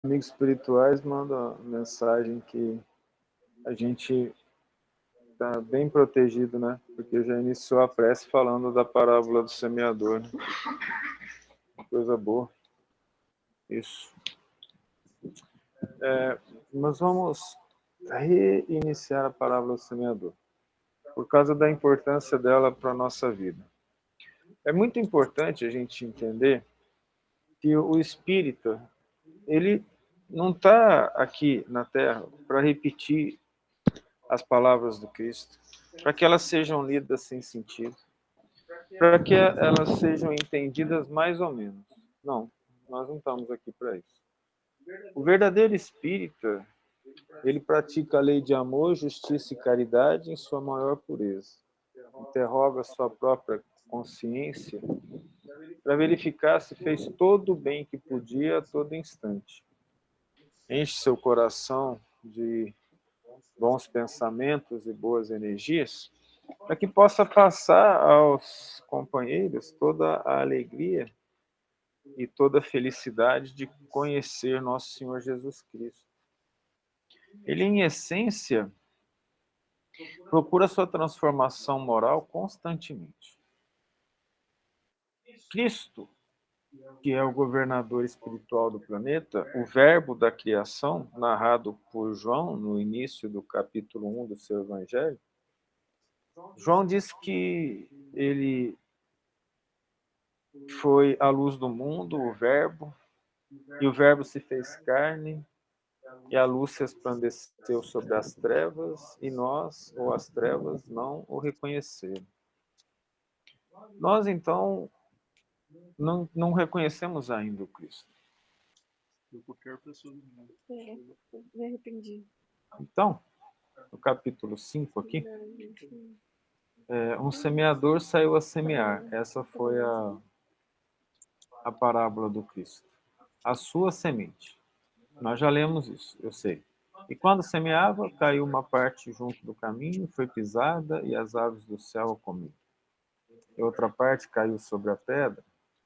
amigos espirituais mandam mensagem que a gente está bem protegido, né? Porque já iniciou a prece falando da parábola do semeador, né? Coisa boa. Isso. Nós vamos reiniciar a parábola do semeador, por causa da importância dela para a nossa vida. É muito importante a gente entender que o espírita, ele não está aqui na Terra para repetir as palavras do Cristo, para que elas sejam lidas sem sentido, para que elas sejam entendidas mais ou menos. Não, nós não estamos aqui para isso. O verdadeiro espírita, ele pratica a lei de amor, justiça e caridade em sua maior pureza. Interroga sua própria consciência para verificar se fez todo o bem que podia a todo instante. Enche seu coração de bons pensamentos e boas energias, para que possa passar aos companheiros toda a alegria e toda a felicidade de conhecer nosso Senhor Jesus Cristo. Ele, em essência, procura sua transformação moral constantemente. Cristo, que é o governador espiritual do planeta, o verbo da criação, narrado por João no início do capítulo 1 do seu evangelho, João diz que ele foi a luz do mundo, o verbo, e o verbo se fez carne, e a luz resplandeceu sobre as trevas, e nós, ou as trevas, não o reconheceram. Nós, então, não reconhecemos ainda o Cristo. Qualquer pessoa do mundo. Me arrependi. Então, no capítulo 5 aqui, um semeador saiu a semear. Essa foi a parábola do Cristo. A sua semente. Nós já lemos isso, eu sei. E quando semeava, caiu uma parte junto do caminho, foi pisada e as aves do céu a comiam. E outra parte caiu sobre a pedra,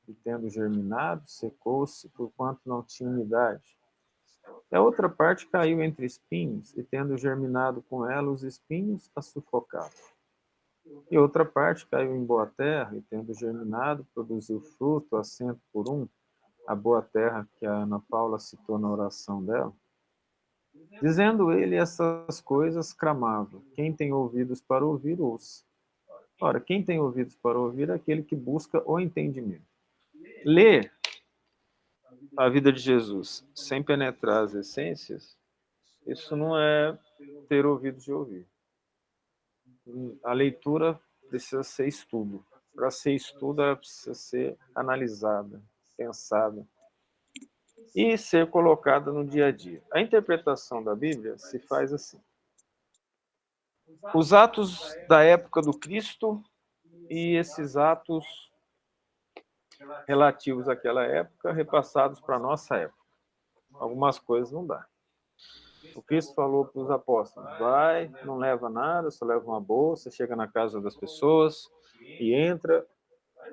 e tendo germinado, secou-se, porquanto não tinha umidade. E a outra parte caiu entre espinhos, e tendo germinado com ela, os espinhos a sufocaram. E outra parte caiu em boa terra, e tendo germinado, produziu fruto a 100 por 1, a boa terra que a Ana Paula citou na oração dela. Dizendo ele essas coisas, clamava: quem tem ouvidos para ouvir, ouça. Ora, quem tem ouvidos para ouvir é aquele que busca o entendimento. Ler a vida de Jesus sem penetrar as essências, isso não é ter ouvidos de ouvir. A leitura precisa ser estudo. Para ser estudo, ela precisa ser analisada, pensada e ser colocada no dia a dia. A interpretação da Bíblia se faz assim. Os atos da época do Cristo e esses atos relativos àquela época repassados para a nossa época. Algumas coisas não dá. O Cristo falou para os apóstolos: vai, não leva nada, só leva uma bolsa, chega na casa das pessoas e entra,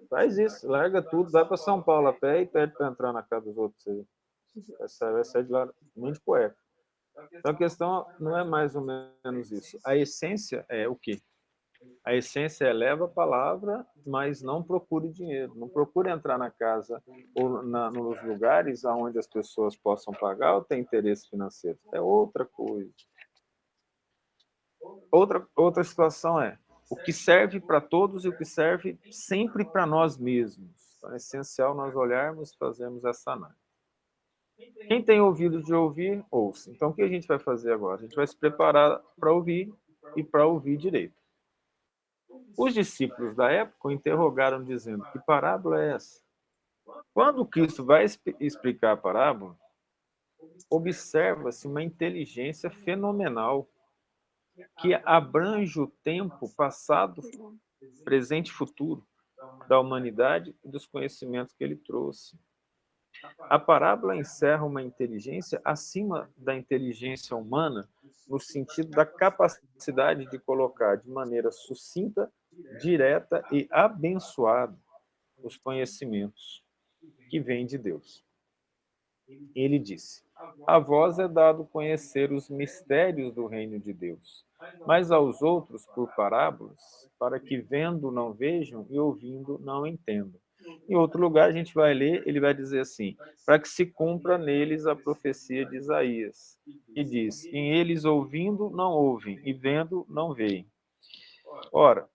faz isso, larga tudo, vai para São Paulo a pé e pede para entrar na casa dos outros. Vai sair de lá nem de cueca. Então a questão não é mais ou menos isso. A essência é o quê? A essência é: leva a palavra, mas não procure dinheiro. Não procure entrar na casa ou nos lugares onde as pessoas possam pagar ou ter interesse financeiro. É outra coisa. Outra situação é o que serve para todos e o que serve sempre para nós mesmos. Então, é essencial nós olharmos e fazermos essa análise. Quem tem ouvido de ouvir, ouça. Então, o que a gente vai fazer agora? A gente vai se preparar para ouvir e para ouvir direito. Os discípulos da época o interrogaram, dizendo: que parábola é essa? Quando Cristo vai explicar a parábola, observa-se uma inteligência fenomenal que abrange o tempo passado, presente e futuro da humanidade e dos conhecimentos que ele trouxe. A parábola encerra uma inteligência acima da inteligência humana, no sentido da capacidade de colocar de maneira sucinta, direta e abençoada os conhecimentos que vêm de Deus. Ele disse: A vós é dado conhecer os mistérios do reino de Deus, mas aos outros por parábolas, para que vendo não vejam e ouvindo não entendam. Em outro lugar a gente vai ler, ele vai dizer assim, para que se cumpra neles a profecia de Isaías, que diz, em eles ouvindo não ouvem e vendo não veem. Ora,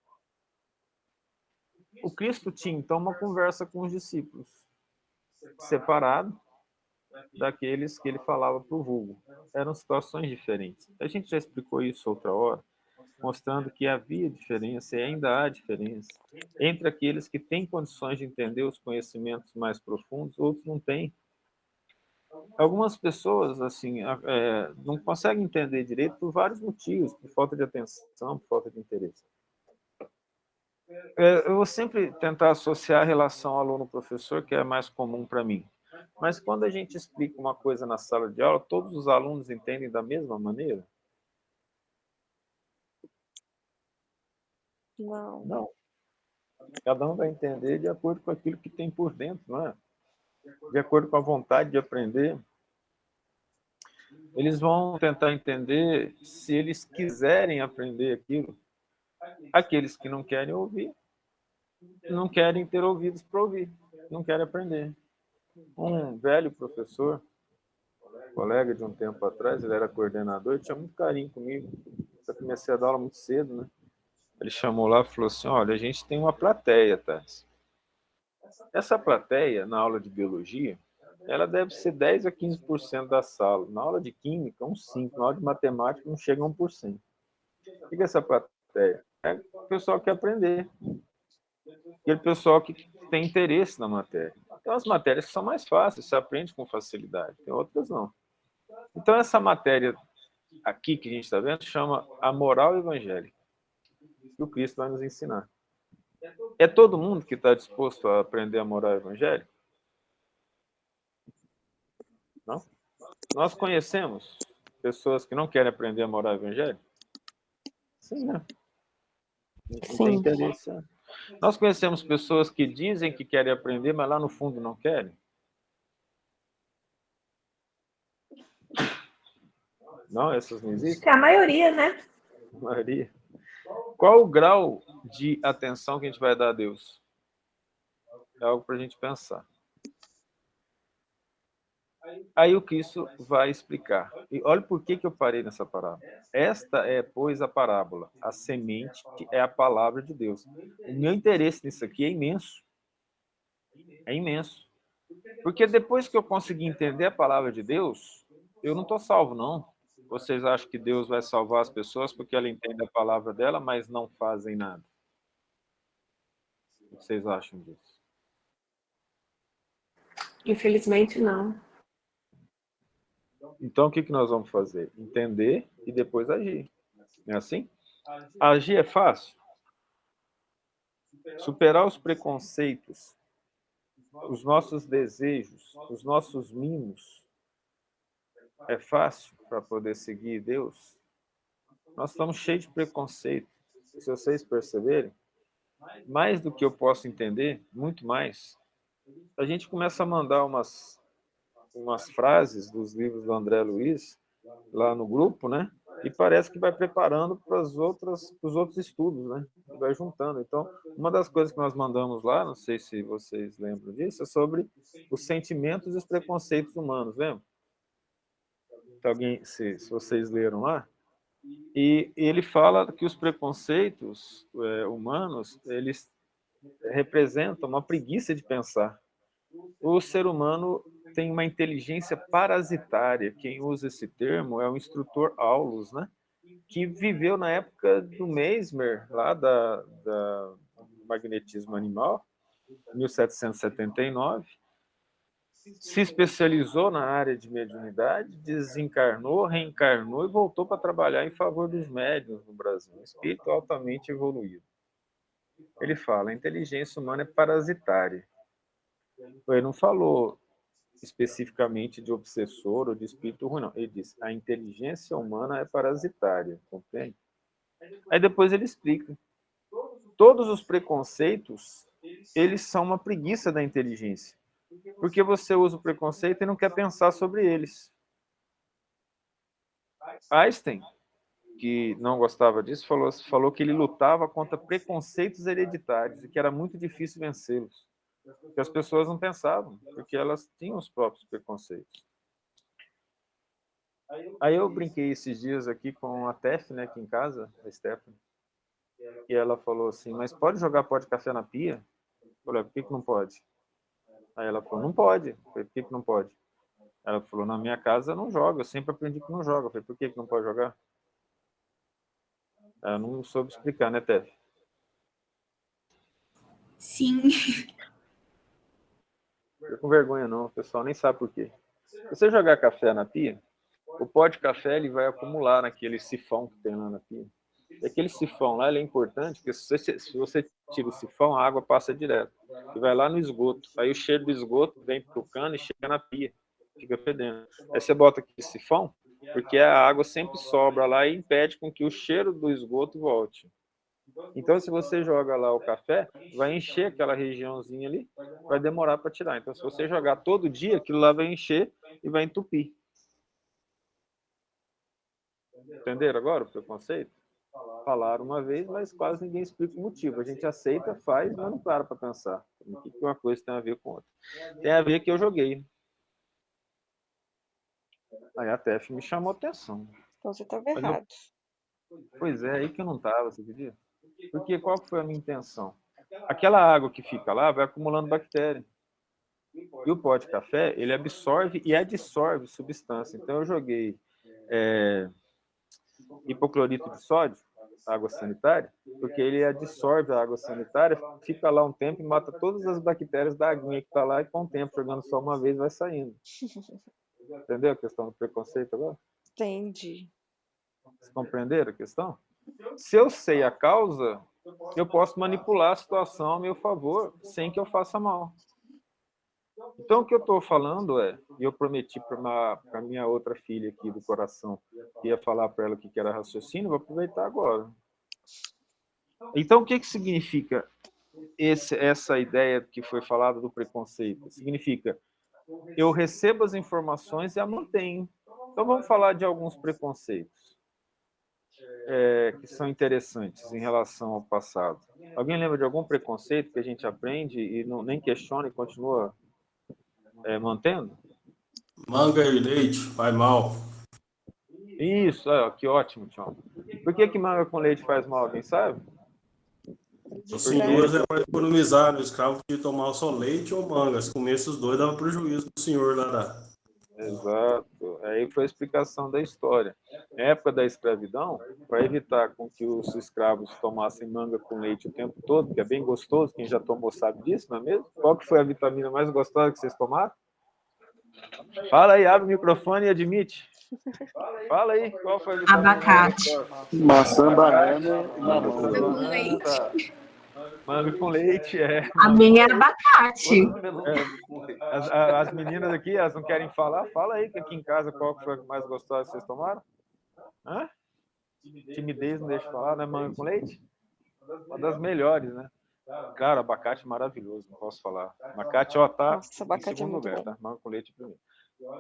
o Cristo tinha então uma conversa com os discípulos, separado daqueles que ele falava para o vulgo. Eram situações diferentes. A gente já explicou isso outra hora, mostrando que havia diferença e ainda há diferença entre aqueles que têm condições de entender os conhecimentos mais profundos, outros não têm. Algumas pessoas assim não conseguem entender direito por vários motivos, por falta de atenção, por falta de interesse. Eu vou sempre tentar associar a relação aluno-professor, que é mais comum para mim. Mas quando a gente explica uma coisa na sala de aula, todos os alunos entendem da mesma maneira? Não. Não. Cada um vai entender de acordo com aquilo que tem por dentro, não é? De acordo com a vontade de aprender. Eles vão tentar entender se eles quiserem aprender aquilo. Aqueles que não querem ouvir, não querem ter ouvidos para ouvir, não querem aprender. Um velho professor, colega de um tempo atrás, ele era coordenador, tinha muito carinho comigo. Eu comecei a dar aula muito cedo, né? Ele chamou lá e falou assim, olha, a gente tem uma plateia, tá? Essa plateia, na aula de biologia, ela deve ser 10 a 15% da sala. Na aula de química, uns 5%. Na aula de matemática, não chega a 1%. O que é essa plateia? É o pessoal que quer aprender. Aquele pessoal que tem interesse na matéria. Então, as matérias que são mais fáceis, você aprende com facilidade. Tem outras não. Então, essa matéria aqui que a gente está vendo chama a moral evangélica, que o Cristo vai nos ensinar. É todo mundo que está disposto a aprender a moral evangélica? Não? Nós conhecemos pessoas que não querem aprender a moral evangélica? Sim, né? Não tem interesse. Nós conhecemos pessoas que dizem que querem aprender, mas lá no fundo não querem? Não, essas não existem? É a maioria, né? A maioria. Qual o grau de atenção que a gente vai dar a Deus? É algo para a gente pensar. Aí o Cristo vai explicar. E olha por que eu parei nessa parábola. Esta é, pois, a parábola. A semente é a palavra de Deus. O meu interesse nisso aqui é imenso. É imenso. Porque depois que eu conseguir entender a palavra de Deus, eu não estou salvo, não. Vocês acham que Deus vai salvar as pessoas porque ela entende a palavra dela, mas não fazem nada? O que vocês acham disso? Infelizmente, não. Então, o que nós vamos fazer? Entender e depois agir. Não é assim? Agir é fácil? Superar os preconceitos, os nossos desejos, os nossos mimos, é fácil para poder seguir Deus? Nós estamos cheios de preconceito. Se vocês perceberem, mais do que eu posso entender, muito mais, a gente começa a mandar umas frases dos livros do André Luiz lá no grupo, né? E parece que vai preparando para os outros estudos, né? Vai juntando. Então, uma das coisas que nós mandamos lá, não sei se vocês lembram disso, é sobre os sentimentos e os preconceitos humanos, lembra? Se vocês leram lá, e ele fala que os preconceitos humanos, eles representam uma preguiça de pensar. O ser humano tem uma inteligência parasitária. Quem usa esse termo é o instrutor Aulus, né? Que viveu na época do Mesmer, lá do magnetismo animal, 1779, se especializou na área de mediunidade, desencarnou, reencarnou e voltou para trabalhar em favor dos médiuns no Brasil. Um espírito altamente evoluído. Ele fala, a inteligência humana é parasitária. Ele não falou especificamente de obsessor ou de espírito ruim, não. Ele diz, a inteligência humana é parasitária, compreende? Aí depois ele explica. Todos os preconceitos, eles são uma preguiça da inteligência. Porque você usa o preconceito e não quer pensar sobre eles. Einstein, que não gostava disso, falou que ele lutava contra preconceitos hereditários e que era muito difícil vencê-los. Porque as pessoas não pensavam, porque elas tinham os próprios preconceitos. Aí eu brinquei esses dias aqui com a Tef, né, aqui em casa, a Stephanie, e ela falou assim, mas pode jogar pó de café na pia? Eu falei, por que não pode? Aí ela falou, não pode. Eu falei, por que não pode? Ela falou, na minha casa não joga, eu sempre aprendi que não joga. Eu falei, por que não pode jogar? Ela não soube explicar, né, Tef? Sim. Fica com vergonha não, o pessoal nem sabe por quê. Se você jogar café na pia, o pó de café ele vai acumular naquele sifão que tem lá na pia. E aquele sifão lá ele é importante, porque se você tira o sifão, a água passa direto. E vai lá no esgoto. Aí o cheiro do esgoto vem pro cano e chega na pia. Fica fedendo. Aí você bota aquele sifão, porque a água sempre sobra lá e impede com que o cheiro do esgoto volte. Então, se você joga lá o café, vai encher aquela regiãozinha ali, vai demorar para tirar. Então, se você jogar todo dia, aquilo lá vai encher e vai entupir. Entenderam agora o preconceito? Falaram uma vez, mas quase ninguém explica o motivo. A gente aceita, faz, mas não para pensar. O que uma coisa tem a ver com outra? Tem a ver que eu joguei. Aí a TF me chamou a atenção. Então você estava errado. Pois é, aí que eu não estava, você acredita? Porque qual foi a minha intenção? Aquela água que fica lá vai acumulando bactéria. E o pó de café, ele absorve e adsorve substância. Então eu joguei hipoclorito de sódio, água sanitária, porque ele adsorve a água sanitária, fica lá um tempo e mata todas as bactérias da aguinha que está lá e com o tempo, jogando só uma vez, vai saindo. Entendeu a questão do preconceito agora? Entendi. Vocês compreenderam a questão? Se eu sei a causa, eu posso manipular a situação ao meu favor, sem que eu faça mal. Então, o que eu estou falando e eu prometi para a minha outra filha aqui do coração, que ia falar para ela o que era raciocínio, vou aproveitar agora. Então, o que significa essa ideia que foi falada do preconceito? Significa, eu recebo as informações e a mantenho. Então, vamos falar de alguns preconceitos que são interessantes em relação ao passado. Alguém lembra de algum preconceito que a gente aprende e nem questiona e continua mantendo? Manga e leite faz mal. Isso, que ótimo, Tião. Por que manga com leite faz mal, alguém sabe? Os senhores é para economizar, o escravo podia tomar só leite ou manga. Se comesse os dois, dava prejuízo para o senhor lá. Exato. Aí foi a explicação da história. Na época da escravidão, para evitar com que os escravos tomassem manga com leite o tempo todo, que é bem gostoso, quem já tomou sabe disso, não é mesmo? Qual que foi a vitamina mais gostosa que vocês tomaram? Fala aí, abre o microfone e admite. Fala aí, qual foi a vitamina? Abacate. Maçã, banana e mamão. Manga com leite. Manga com leite, A minha é abacate. As meninas aqui, elas não querem falar? Fala aí, que aqui em casa, qual foi a mais gostosa que vocês tomaram? Hã? Timidez não deixa falar, né? Manga com leite? Uma das melhores, né? Cara, abacate maravilhoso, não posso falar. Abacate, tá Nossa, abacate em segundo muito lugar, bom. tá? Manga com leite primeiro.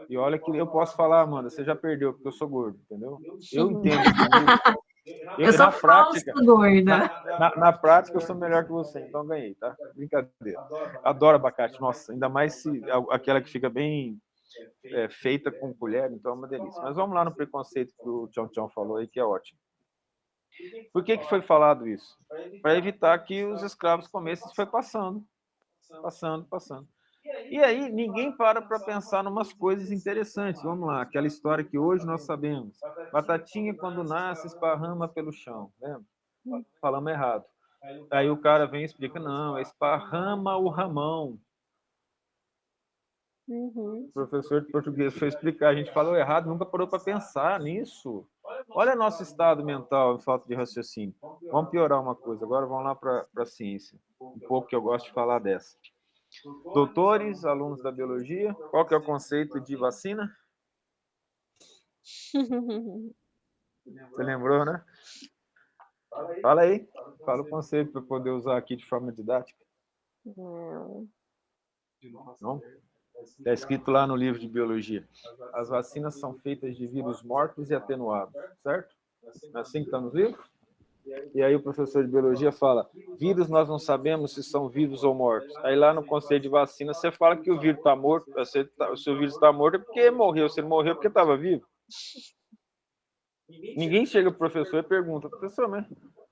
E olha que eu posso falar, Amanda, você já perdeu, porque eu sou gordo, entendeu? Eu entendo. Eu sou falsa gorda. Na prática, eu sou melhor que você, então ganhei, tá? Brincadeira. Adoro abacate, nossa, ainda mais se aquela que fica bem feita com colher, então é uma delícia. Mas vamos lá no preconceito que o Tchau falou aí, que é ótimo. Por que foi falado isso? Para evitar que os escravos comessem, isso foi passando. E aí, ninguém para pensar em umas coisas interessantes. Vamos lá, aquela história que hoje nós sabemos. Batatinha, quando nasce, esparrama pelo chão. Lembra? Falamos errado. Aí o cara vem e explica, não, esparrama o ramão. Uhum. O professor de português foi explicar, a gente falou errado, nunca parou para pensar nisso. Olha nosso estado mental em falta de raciocínio. Vamos piorar uma coisa, agora vamos lá para a ciência. Um pouco que eu gosto de falar dessa. Doutores, alunos da biologia, qual que é o conceito de vacina? Você lembrou, né? Fala aí. Fala o conceito para poder usar aqui de forma didática. Não. Não? Está escrito lá no livro de biologia. As vacinas são feitas de vírus mortos e atenuados, certo? Não é assim que está no livro? E aí o professor de biologia fala, vírus nós não sabemos se são vivos ou mortos. Aí lá no conceito de vacina você fala que o vírus está morto, se o vírus está morto é porque morreu, se ele morreu é porque estava vivo. Ninguém chega para o professor e pergunta, professor, mas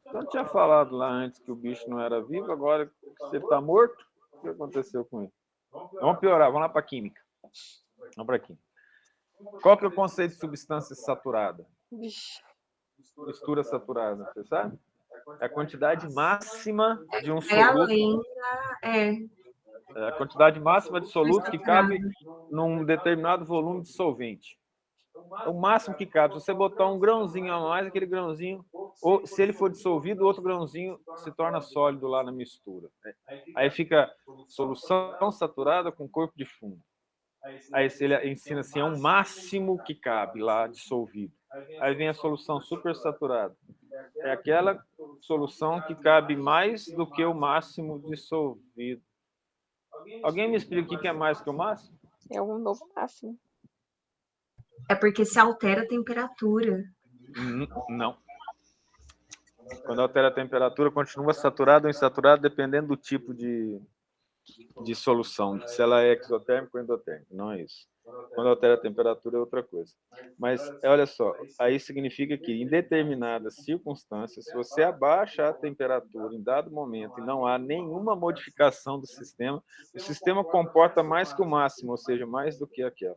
eu não tinha falado lá antes que o bicho não era vivo, agora se ele está morto, o que aconteceu com ele? Vamos piorar, vamos lá para a química. Vamos para a química. Qual que é o conceito de substância saturada? Mistura saturada, você sabe? É a quantidade máxima de um soluto. É a quantidade máxima de soluto que cabe num determinado volume de solvente. É o máximo que cabe. Se você botar um grãozinho a mais, aquele grãozinho, ou se ele for dissolvido, outro grãozinho se torna sólido lá na mistura. Aí fica solução saturada com corpo de fumo. Aí ele ensina assim, é o máximo que cabe lá dissolvido. Aí vem a solução supersaturada. É aquela solução que cabe mais do que o máximo dissolvido. Alguém me explica o que é mais que o máximo? É um novo máximo. É porque se altera a temperatura. Não. Quando altera a temperatura, continua saturado ou insaturado, dependendo do tipo de solução, se ela é exotérmica ou endotérmica. Não é isso. Quando altera a temperatura é outra coisa. Mas, olha só, aí significa que em determinadas circunstâncias, se você abaixa a temperatura em dado momento e não há nenhuma modificação do sistema, o sistema comporta mais que o máximo, ou seja, mais do que aquela.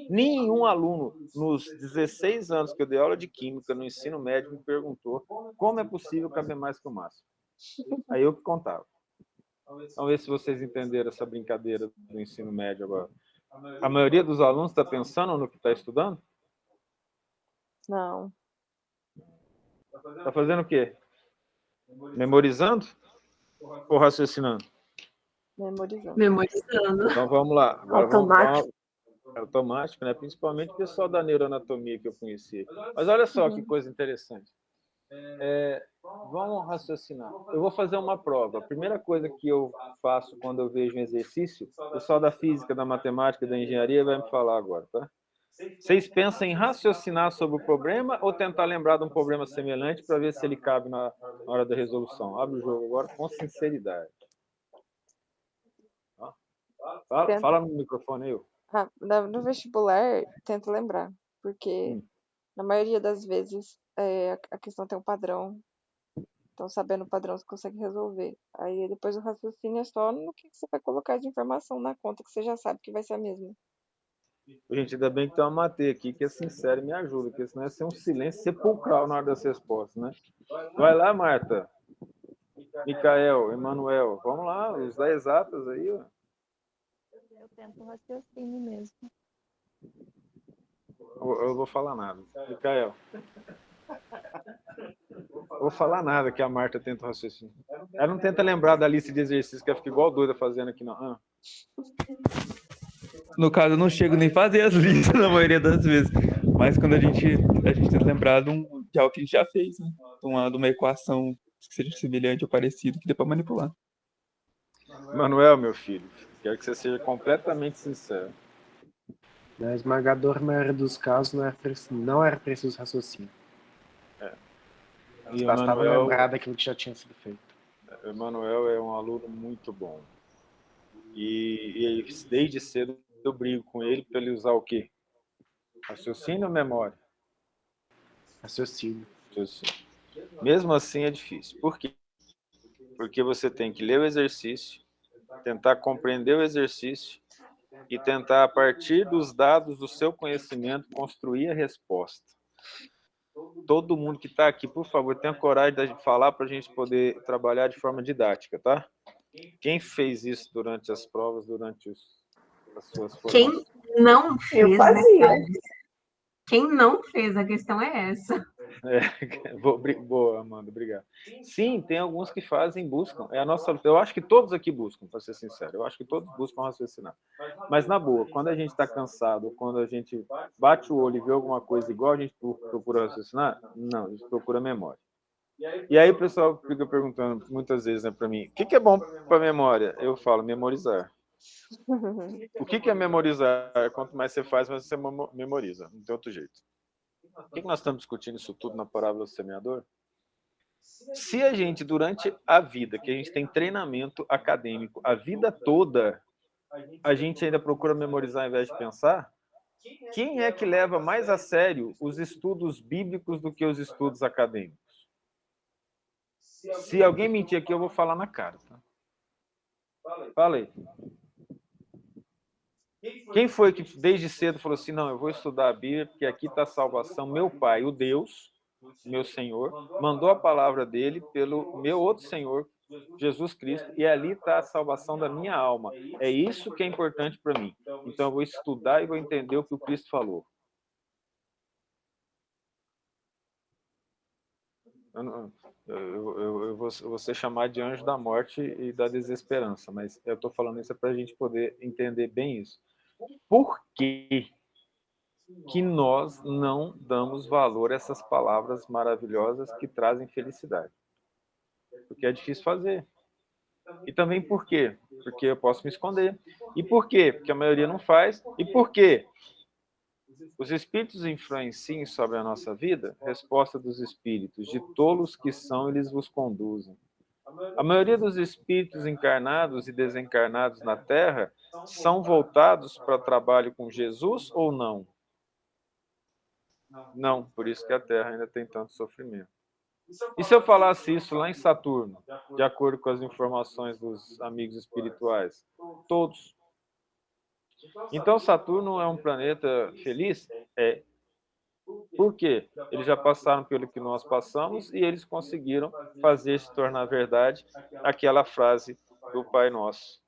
Nenhum aluno, nos 16 anos que eu dei aula de química no ensino médio, me perguntou como é possível caber mais que o máximo. Aí eu que contava. Vamos ver se vocês entenderam essa brincadeira do ensino médio agora. A maioria dos alunos está pensando no que está estudando? Não. Está fazendo o quê? Memorizando ou raciocinando? Memorizando. Então vamos lá. Agora Automático. Automático, né? Principalmente o pessoal da neuroanatomia que eu conheci. Mas olha só que coisa interessante. Vamos raciocinar. Eu vou fazer uma prova. A primeira coisa que eu faço quando eu vejo um exercício, o pessoal da física, da matemática, da engenharia vai me falar agora, tá? Vocês pensam em raciocinar sobre o problema ou tentar lembrar de um problema semelhante para ver se ele cabe na hora da resolução? Abre o jogo agora com sinceridade. Fala no microfone aí. No vestibular, tento lembrar, porque na maioria das vezes a questão tem um padrão. Então, sabendo o padrão, você consegue resolver. Aí, depois o raciocínio é só no que você vai colocar de informação na conta, que você já sabe que vai ser a mesma. Gente, ainda bem que tem uma Matê aqui que é sincera e me ajuda, porque senão ia ser um silêncio sepulcral na hora das respostas, né? Vai lá, Marta. Micael, Emanuel, vamos lá, os da exatas aí, ó. Eu tento raciocínio mesmo. Eu vou falar nada. Micael. Vou falar nada que a Marta tenta raciocínio. Ela não tenta lembrar da lista de exercícios que ela fica igual doida fazendo aqui, não. No caso, eu não chego nem a fazer as listas na maioria das vezes. Mas quando a gente tenta lembrar de algo que a gente já fez, né? De uma equação que seja semelhante ou parecido, que dê para manipular. Manuel, meu filho, quero que você seja completamente sincero. Na esmagadora maioria dos casos não era preciso raciocínio. Bastava lembrar daquilo que já tinha sido feito. Emanuel é um aluno muito bom. E desde cedo eu brigo com ele para ele usar o quê? Raciocínio ou memória? Raciocínio. Mesmo assim é difícil. Por quê? Porque você tem que ler o exercício, tentar compreender o exercício e tentar, a partir dos dados do seu conhecimento, construir a resposta. Todo mundo que está aqui, por favor, tenha coragem de falar para a gente poder trabalhar de forma didática, tá? Quem fez isso durante as provas, durante as suas formações? Quem não fez, Eu fazia. Quem não fez, a questão é essa. Boa, Amanda, obrigado. Sim, tem alguns que fazem, buscam. Eu acho que todos aqui buscam, para ser sincero. Eu acho que todos buscam raciocinar. Mas, na boa, quando a gente está cansado, quando a gente bate o olho e vê alguma coisa igual a gente procura raciocinar, não, a gente procura memória. E aí o pessoal fica perguntando muitas vezes, né, para mim, o que é bom para memória? Eu falo, memorizar. O que é memorizar? Quanto mais você faz, mais você memoriza. Não tem outro jeito. Por que nós estamos discutindo isso tudo na parábola do semeador? Se a gente, durante a vida, que a gente tem treinamento acadêmico, a vida toda, a gente ainda procura memorizar ao invés de pensar, quem é que leva mais a sério os estudos bíblicos do que os estudos acadêmicos? Se alguém mentir aqui, eu vou falar na cara. Tá? Fala aí. Quem foi que desde cedo falou assim, não, eu vou estudar a Bíblia, porque aqui está a salvação, meu Pai, o Deus, meu Senhor, mandou a palavra dele pelo meu outro Senhor, Jesus Cristo, e ali está a salvação da minha alma. É isso que é importante para mim. Então eu vou estudar e vou entender o que o Cristo falou. Eu vou ser chamado de anjo da morte e da desesperança, mas eu estou falando isso para a gente poder entender bem isso. Por que nós não damos valor a essas palavras maravilhosas que trazem felicidade? Porque é difícil fazer. E também por quê? Porque eu posso me esconder. E por quê? Porque a maioria não faz. E por quê? Os espíritos influenciam sobre a nossa vida? Resposta dos espíritos: de tolos que são, eles vos conduzem. A maioria dos espíritos encarnados e desencarnados na Terra são voltados para trabalho com Jesus ou não? Não, por isso que a Terra ainda tem tanto sofrimento. E se eu falasse isso lá em Saturno, de acordo com as informações dos amigos espirituais? Todos. Então Saturno é um planeta feliz? É. Por quê? Eles já passaram pelo que nós passamos e eles conseguiram fazer se tornar verdade aquela frase do Pai Nosso.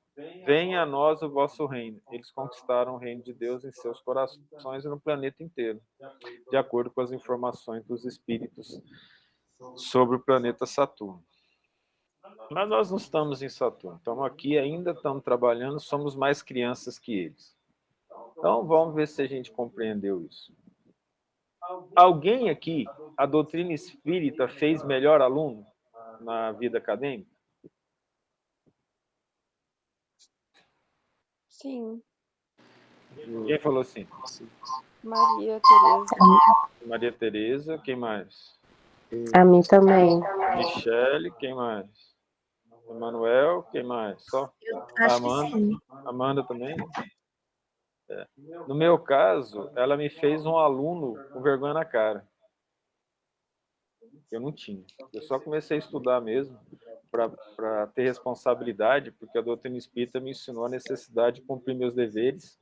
Venha a nós o vosso reino. Eles conquistaram o reino de Deus em seus corações e no planeta inteiro, de acordo com as informações dos espíritos sobre o planeta Saturno. Mas nós não estamos em Saturno, estamos aqui, ainda estamos trabalhando, somos mais crianças que eles. Então vamos ver se a gente compreendeu isso. Alguém aqui, a doutrina espírita fez melhor aluno na vida acadêmica? Sim. Quem falou assim? Maria Tereza. Maria Tereza, quem mais? A mim também. Michele, quem mais? Emanuel, quem mais? Só? Eu acho Amanda, que sim. Amanda também? É. No meu caso, ela me fez um aluno com vergonha na cara. Eu não tinha. Eu só comecei a estudar mesmo para ter responsabilidade, porque a doutrina espírita me ensinou a necessidade de cumprir meus deveres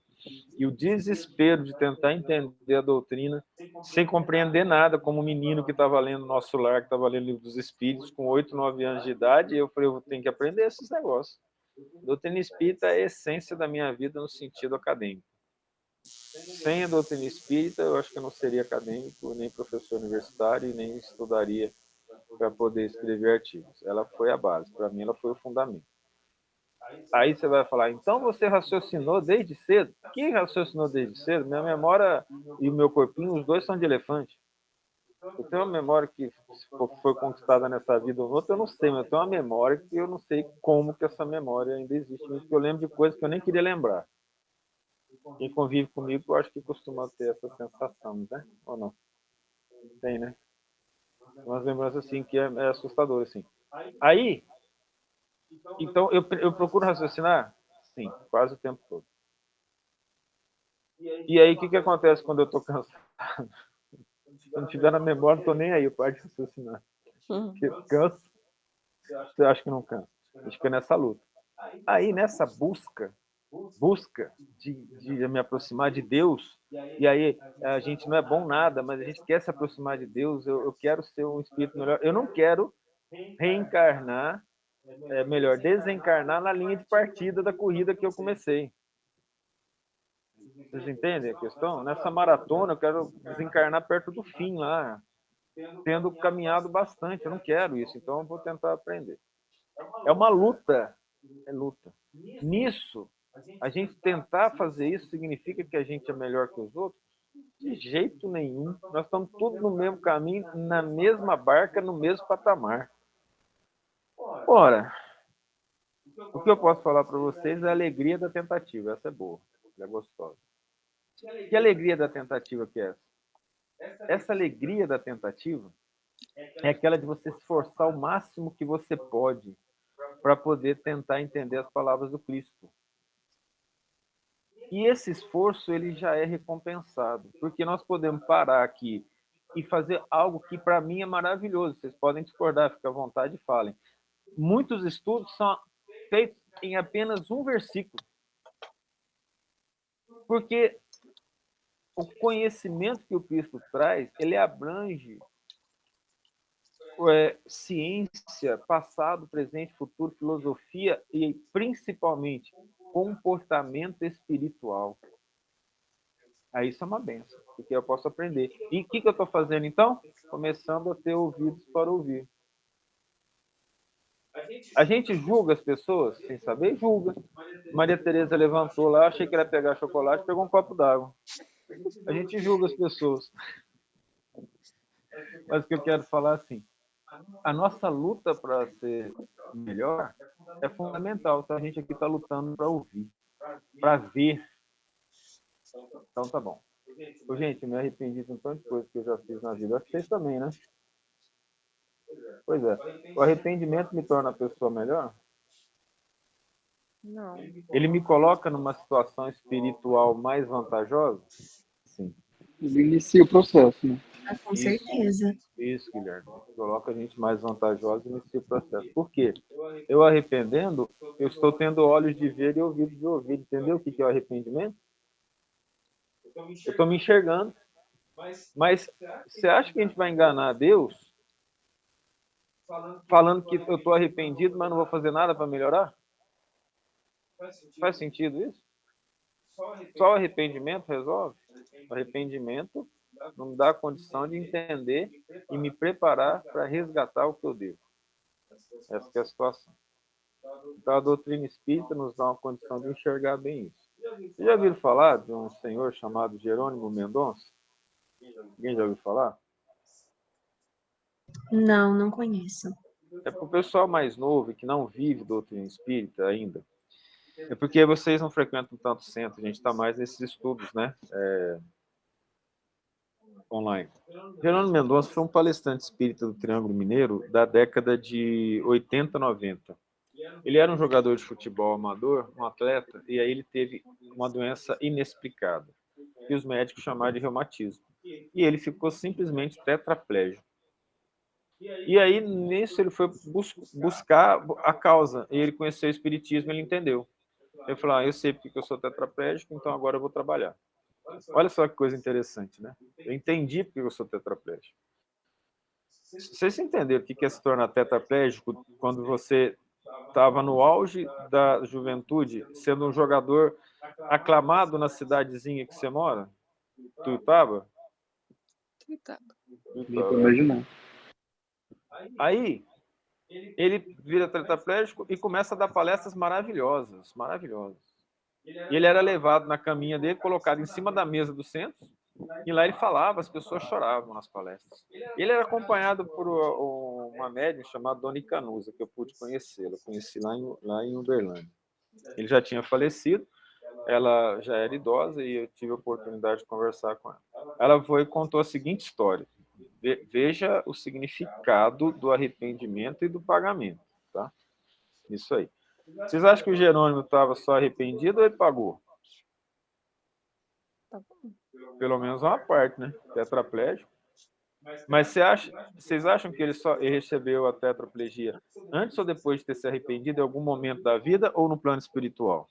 e o desespero de tentar entender a doutrina sem compreender nada, como um menino que estava lendo Nosso Lar, que estava lendo o Livro dos Espíritos, com 8, 9 anos de idade, e eu falei, eu tenho que aprender esses negócios. A doutrina espírita é a essência da minha vida no sentido acadêmico. Sem a doutrina espírita, eu acho que eu não seria acadêmico, nem professor universitário, e nem estudaria para poder escrever artigos. Ela foi a base, para mim ela foi o fundamento. Aí você vai falar, então você raciocinou desde cedo? Quem raciocinou desde cedo? Minha memória e o meu corpinho, os dois são de elefante. Eu tenho uma memória que foi conquistada nessa vida ou noutra, eu não sei, mas eu tenho uma memória que eu não sei como que essa memória ainda existe, porque eu lembro de coisas que eu nem queria lembrar. Quem convive comigo, eu acho que costuma ter essa sensação, né? Ou não? Tem, né? Umas lembranças assim que é assustador, assim. Aí, então, eu procuro raciocinar? Sim, quase o tempo todo. E aí, o que acontece quando eu estou cansado? Se eu não tiver na memória, não estou nem aí, eu paro de raciocinar. Porque cansa, você acha que não cansa. A gente fica nessa luta. Aí, nessa busca de me aproximar de Deus, e aí a gente não é bom nada, mas a gente quer se aproximar de Deus, eu quero ser um espírito melhor, eu não quero reencarnar, melhor, desencarnar na linha de partida da corrida que eu comecei. Vocês entendem a questão? Nessa maratona eu quero desencarnar perto do fim lá, tendo caminhado bastante, eu não quero isso, então eu vou tentar aprender. É uma luta, é luta. Nisso, a gente tentar fazer isso significa que a gente é melhor que os outros? De jeito nenhum. Nós estamos todos no mesmo caminho, na mesma barca, no mesmo patamar. Ora, O que eu posso falar para vocês é a alegria da tentativa. Essa é boa, ela é gostosa. Que alegria da tentativa que é essa? Essa alegria da tentativa é aquela de você se esforçar o máximo que você pode para poder tentar entender as palavras do Cristo. E esse esforço ele já é recompensado, porque nós podemos parar aqui e fazer algo que para mim é maravilhoso. Vocês podem discordar, fica à vontade e falem. Muitos estudos são feitos em apenas um versículo. Porque o conhecimento que o Cristo traz, ele abrange ciência, passado, presente, futuro, filosofia e, principalmente, comportamento espiritual. Aí isso é uma benção, porque eu posso aprender. E o que eu estou fazendo, então? Começando a ter ouvidos para ouvir. A gente julga as pessoas sem saber? Julga. Maria Tereza levantou lá, achei que ela ia pegar chocolate, pegou um copo d'água. A gente julga as pessoas. Mas o que eu quero falar assim, a nossa luta para ser melhor é fundamental. Então a gente aqui está lutando para ouvir, para ver. Então tá bom. Gente, me arrependi de um tanto de coisa que eu já fiz na vida. Acho que vocês também, né? Pois é. O arrependimento me torna a pessoa melhor? Não. Ele me coloca numa situação espiritual mais vantajosa? Sim. Ele inicia o processo, né? Ah, com certeza. Isso, Guilherme. Coloca a gente mais vantajosa nesse processo. Por quê? Eu arrependendo, eu estou tendo olhos de ver e ouvidos de ouvir. Entendeu o que é o arrependimento? Eu estou me enxergando. Mas você acha que a gente vai enganar Deus falando que eu estou arrependido, mas não vou fazer nada para melhorar? Faz sentido isso? Só o arrependimento resolve? O arrependimento não me dá a condição de entender e me preparar para resgatar o que eu devo. Essa que é a situação. Então, a doutrina espírita nos dá uma condição de enxergar bem isso. Vocês já ouviram falar de um senhor chamado Jerônimo Mendonça? Alguém já ouviu falar? Não, não conheço. É para o pessoal mais novo que não vive doutrina espírita ainda. É porque vocês não frequentam tanto centro, a gente está mais nesses estudos, né? Online. Jerônimo Mendonça foi um palestrante espírita do Triângulo Mineiro da década de 80, 90. Ele era um jogador de futebol amador, um atleta, e aí ele teve uma doença inexplicada, que os médicos chamaram de reumatismo. E ele ficou simplesmente tetraplégico. E aí, nisso, ele foi buscar a causa. E ele conheceu o espiritismo, ele entendeu. Ele falou, eu sei porque eu sou tetraplégico, então agora eu vou trabalhar. Olha só que coisa interessante, né? Eu entendi porque eu sou tetraplégico. Vocês entenderam o que é se tornar tetraplégico quando você estava no auge da juventude, sendo um jogador aclamado na cidadezinha que você mora? Tuiutaba? Imaginar. Aí, ele vira tetraplégico e começa a dar palestras maravilhosas, maravilhosas. E ele era levado na caminha dele, colocado em cima da mesa do centro, e lá ele falava, as pessoas choravam nas palestras. Ele era acompanhado por uma médium chamada Dona Icanusa, que eu pude conhecê-la. Conheci lá em Uberlândia. Ele já tinha falecido, ela já era idosa e eu tive a oportunidade de conversar com ela. Ela foi e contou a seguinte história. Veja o significado do arrependimento e do pagamento, tá? Isso aí. Vocês acham que o Jerônimo estava só arrependido ou ele pagou? Pelo menos uma parte, né? Tetraplégico. Mas vocês acham que ele recebeu a tetraplegia antes ou depois de ter se arrependido em algum momento da vida ou no plano espiritual?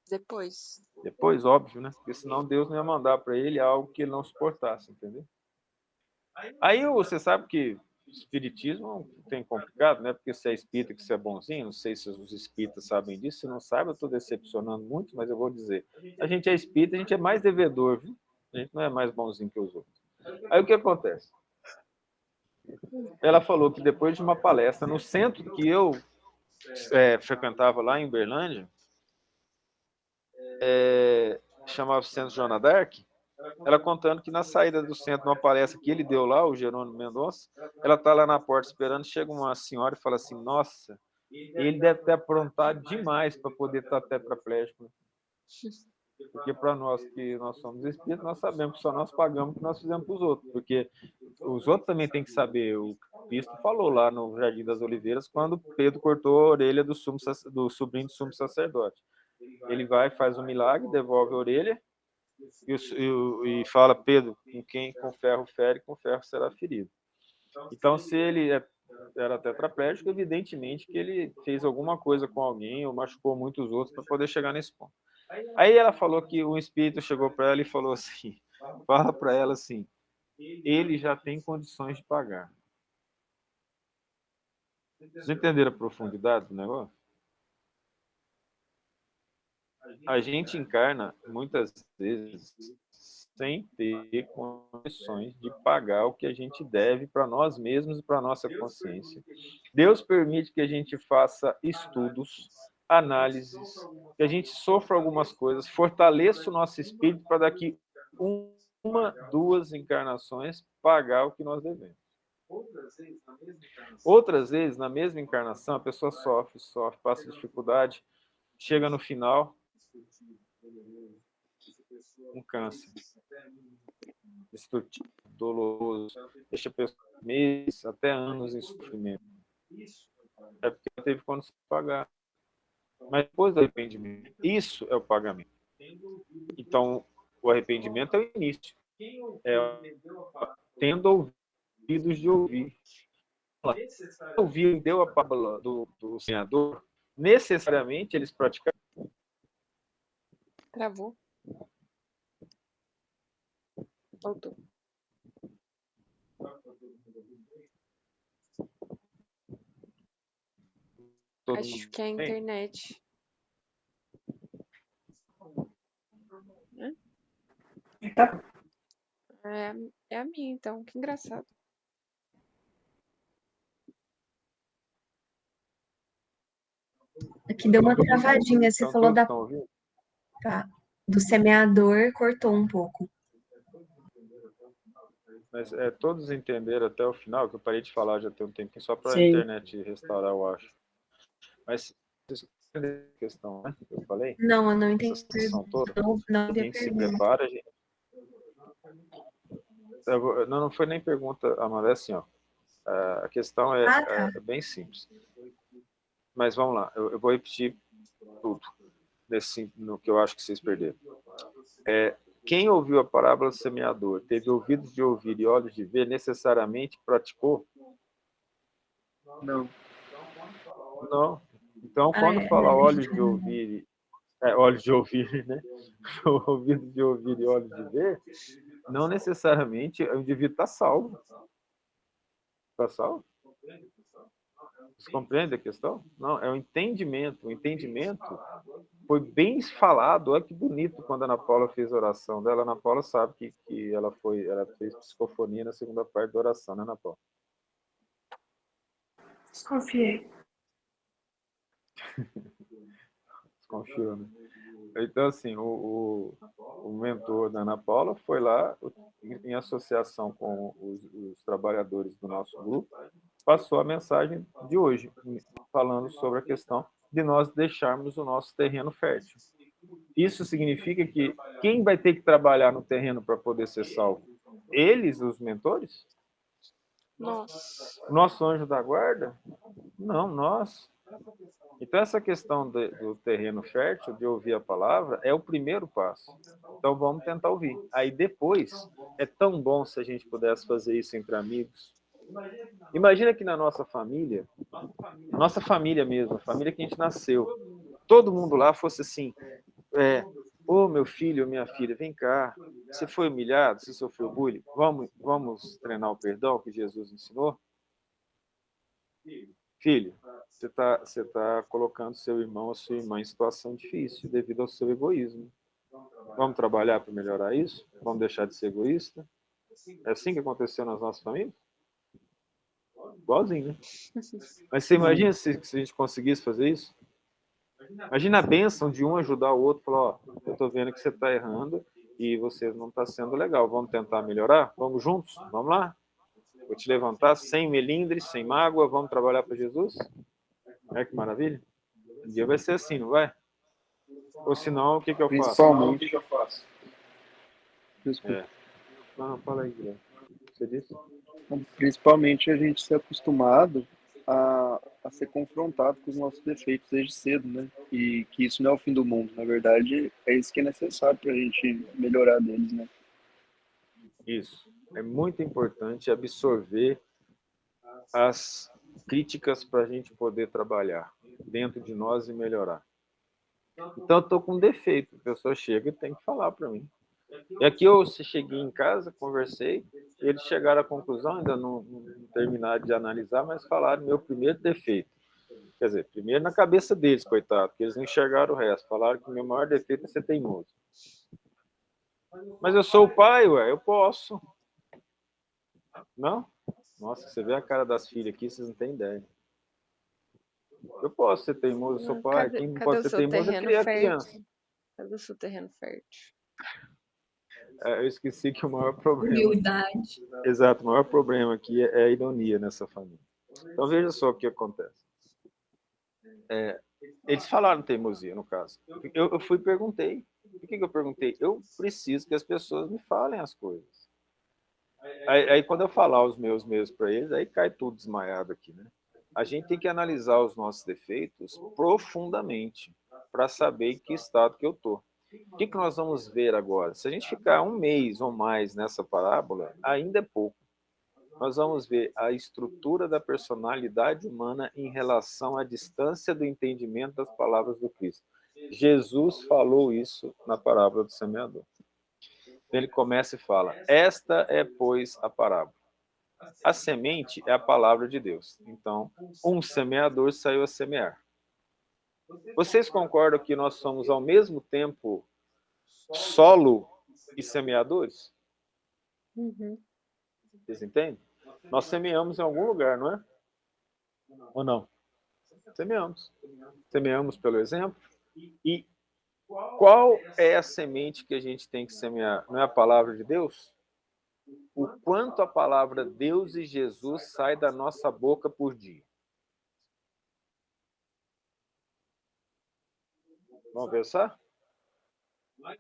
Depois. Depois, óbvio, né? Porque senão Deus não ia mandar para ele algo que ele não suportasse, entendeu? Aí você sabe que o espiritismo tem complicado, né? Porque se é espírita, que você é bonzinho, não sei se os espíritas sabem disso, se não sabe, eu estou decepcionando muito, mas eu vou dizer. A gente é espírita, a gente é mais devedor, viu? A gente não é mais bonzinho que os outros. Aí o que acontece? Ela falou que depois de uma palestra no centro que eu frequentava lá em Uberlândia, chamava Centro Joana d'Arc, ela contando que na saída do centro, numa palestra que ele deu lá, o Jerônimo Mendonça, ela está lá na porta esperando, chega uma senhora e fala assim, nossa, ele deve ter aprontado demais para poder estar tetraplégico. Né? Porque para nós que nós somos espíritos, nós sabemos que só nós pagamos o que nós fizemos para os outros. Porque os outros também têm que saber. O Cristo falou lá no Jardim das Oliveiras, quando Pedro cortou a orelha do sobrinho do sumo sacerdote. Ele vai, faz um milagre, devolve a orelha e fala, Pedro, com ferro fere, com ferro será ferido. Então, se ele era tetraplégico, evidentemente que ele fez alguma coisa com alguém ou machucou muitos outros para poder chegar nesse ponto. Aí ela falou que o espírito chegou para ela e falou assim, fala para ela assim, ele já tem condições de pagar. Vocês entenderam a profundidade do negócio? A gente encarna, muitas vezes, sem ter condições de pagar o que a gente deve para nós mesmos e para a nossa consciência. Deus permite que a gente faça estudos, análises, que a gente sofra algumas coisas, fortaleça o nosso espírito para daqui uma, duas encarnações pagar o que nós devemos. Outras vezes, na mesma encarnação, a pessoa sofre, passa dificuldade, chega no final, um câncer destrutivo, doloroso, deixa a pessoa meses, até anos em sofrimento. É porque ela teve condição de pagar. Mas depois do arrependimento, isso é o pagamento. Então, o arrependimento é o início. É tendo ouvidos de ouvir. Ouvir deu a palavra do Senhor, necessariamente eles praticaram. Travou. Voltou. Acho que é a internet. É a minha, então. Que engraçado. Aqui deu uma travadinha. Você falou do semeador, cortou um pouco. Mas todos entenderam até o final, que eu parei de falar já tem um tempinho, só para a internet restaurar, eu acho. Mas vocês entenderam a questão, né? Que eu falei? Não, eu não entendi. Essa situação toda. Não, a gente se prepara, não foi nem pergunta, Amanda, é assim, ó. A questão é bem simples. Mas vamos lá, eu vou repetir tudo no que eu acho que vocês perderam. Quem ouviu a parábola do semeador, teve ouvidos de ouvir e olhos de ver, necessariamente praticou? Não. Não. Então, quando fala olhos de ouvir, né? Ouvidos de ouvir e olhos de ver, não necessariamente o indivíduo está salvo. Está salvo? Vocês compreendem a questão? Não, é o entendimento. O entendimento foi bem falado. Olha que bonito quando a Ana Paula fez a oração dela. A Ana Paula sabe que ela fez psicofonia na segunda parte da oração, né, Ana Paula? Desconfiei. Desconfiou, né? Então, assim, o mentor da Ana Paula foi lá, em associação com os trabalhadores do nosso grupo, passou a mensagem de hoje, falando sobre a questão de nós deixarmos o nosso terreno fértil. Isso significa que quem vai ter que trabalhar no terreno para poder ser salvo? Eles, os mentores? Nossa. O nosso anjo da guarda? Não, nós. Então, essa questão do terreno fértil, de ouvir a palavra, é o primeiro passo. Então, vamos tentar ouvir. Aí, depois, é tão bom se a gente pudesse fazer isso entre amigos. Imagina que na nossa família mesmo, a família que a gente nasceu, todo mundo lá fosse assim, ô meu filho, minha filha, vem cá, você foi humilhado, você sofreu bullying, vamos treinar o perdão que Jesus ensinou? Filho, você tá colocando seu irmão ou sua irmã em situação difícil devido ao seu egoísmo. Vamos trabalhar para melhorar isso? Vamos deixar de ser egoísta? É assim que aconteceu nas nossas famílias? Igualzinho, né? Mas você imagina se a gente conseguisse fazer isso? Imagina a bênção de um ajudar o outro, falar, ó, eu tô vendo que você está errando e você não está sendo legal, vamos tentar melhorar? Vamos juntos? Vamos lá? Vou te levantar sem melindre, sem mágoa, vamos trabalhar para Jesus? É que maravilha? Um dia vai ser assim, não vai? Ou senão, o que eu faço? Principalmente. Desculpa. É. Não, fala aí, Guilherme. Você disse? Principalmente a gente ser acostumado a ser confrontado com os nossos defeitos desde cedo, né? E que isso não é o fim do mundo. Na verdade, é isso que é necessário para a gente melhorar deles, né? Isso. É muito importante absorver as críticas para a gente poder trabalhar dentro de nós e melhorar. Então, eu estou com um defeito. A pessoa chega e tem que falar para mim. E aqui eu cheguei em casa, conversei, eles chegaram à conclusão, ainda não terminaram de analisar, mas falaram meu primeiro defeito. Quer dizer, primeiro na cabeça deles, coitado, porque eles não enxergaram o resto. Falaram que meu maior defeito é ser teimoso. Mas eu sou o pai, ué, eu posso. Não? Nossa, você vê a cara das filhas aqui, vocês não têm ideia. Eu posso ser teimoso, eu sou pai. Quem não pode ser teimoso é criar criança. Cadê o seu terreno fértil? Eu esqueci que o maior problema... Humildade. Exato, o maior problema aqui é a ironia nessa família. Então veja só o que acontece. Eles falaram teimosia, no caso. Eu fui e perguntei. Por que eu perguntei? Eu preciso que as pessoas me falem as coisas. Aí quando eu falar os meus mesmos para eles, aí cai tudo desmaiado aqui, né? A gente tem que analisar os nossos defeitos profundamente para saber em que estado que eu estou. O que nós vamos ver agora? Se a gente ficar um mês ou mais nessa parábola, ainda é pouco. Nós vamos ver a estrutura da personalidade humana em relação à distância do entendimento das palavras do Cristo. Jesus falou isso na parábola do semeador. Ele começa e fala, esta é, pois, a parábola. A semente é a palavra de Deus. Então, um semeador saiu a semear. Vocês concordam que nós somos, ao mesmo tempo, solo e semeadores? Uhum. Vocês entendem? Nós semeamos em algum lugar, não é? Ou não? Semeamos. Semeamos pelo exemplo. E qual é a semente que a gente tem que semear? Não é a palavra de Deus? O quanto a palavra Deus e Jesus sai da nossa boca por dia? Vamos pensar?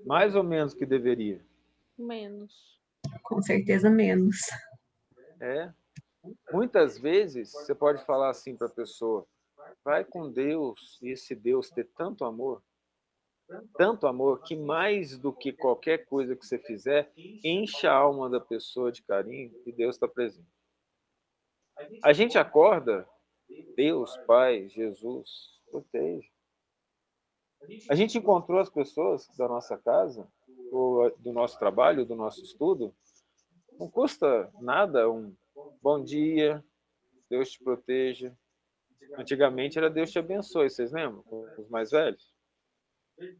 Mais ou menos que deveria. Menos. Com certeza menos. Muitas vezes você pode falar assim para a pessoa, vai com Deus, e esse Deus ter tanto amor, que mais do que qualquer coisa que você fizer, enche a alma da pessoa de carinho e Deus está presente. A gente acorda, Deus, Pai, Jesus, proteja. A gente encontrou as pessoas da nossa casa, ou do nosso trabalho, do nosso estudo, não custa nada um bom dia, Deus te proteja. Antigamente era Deus te abençoe, vocês lembram? Os mais velhos?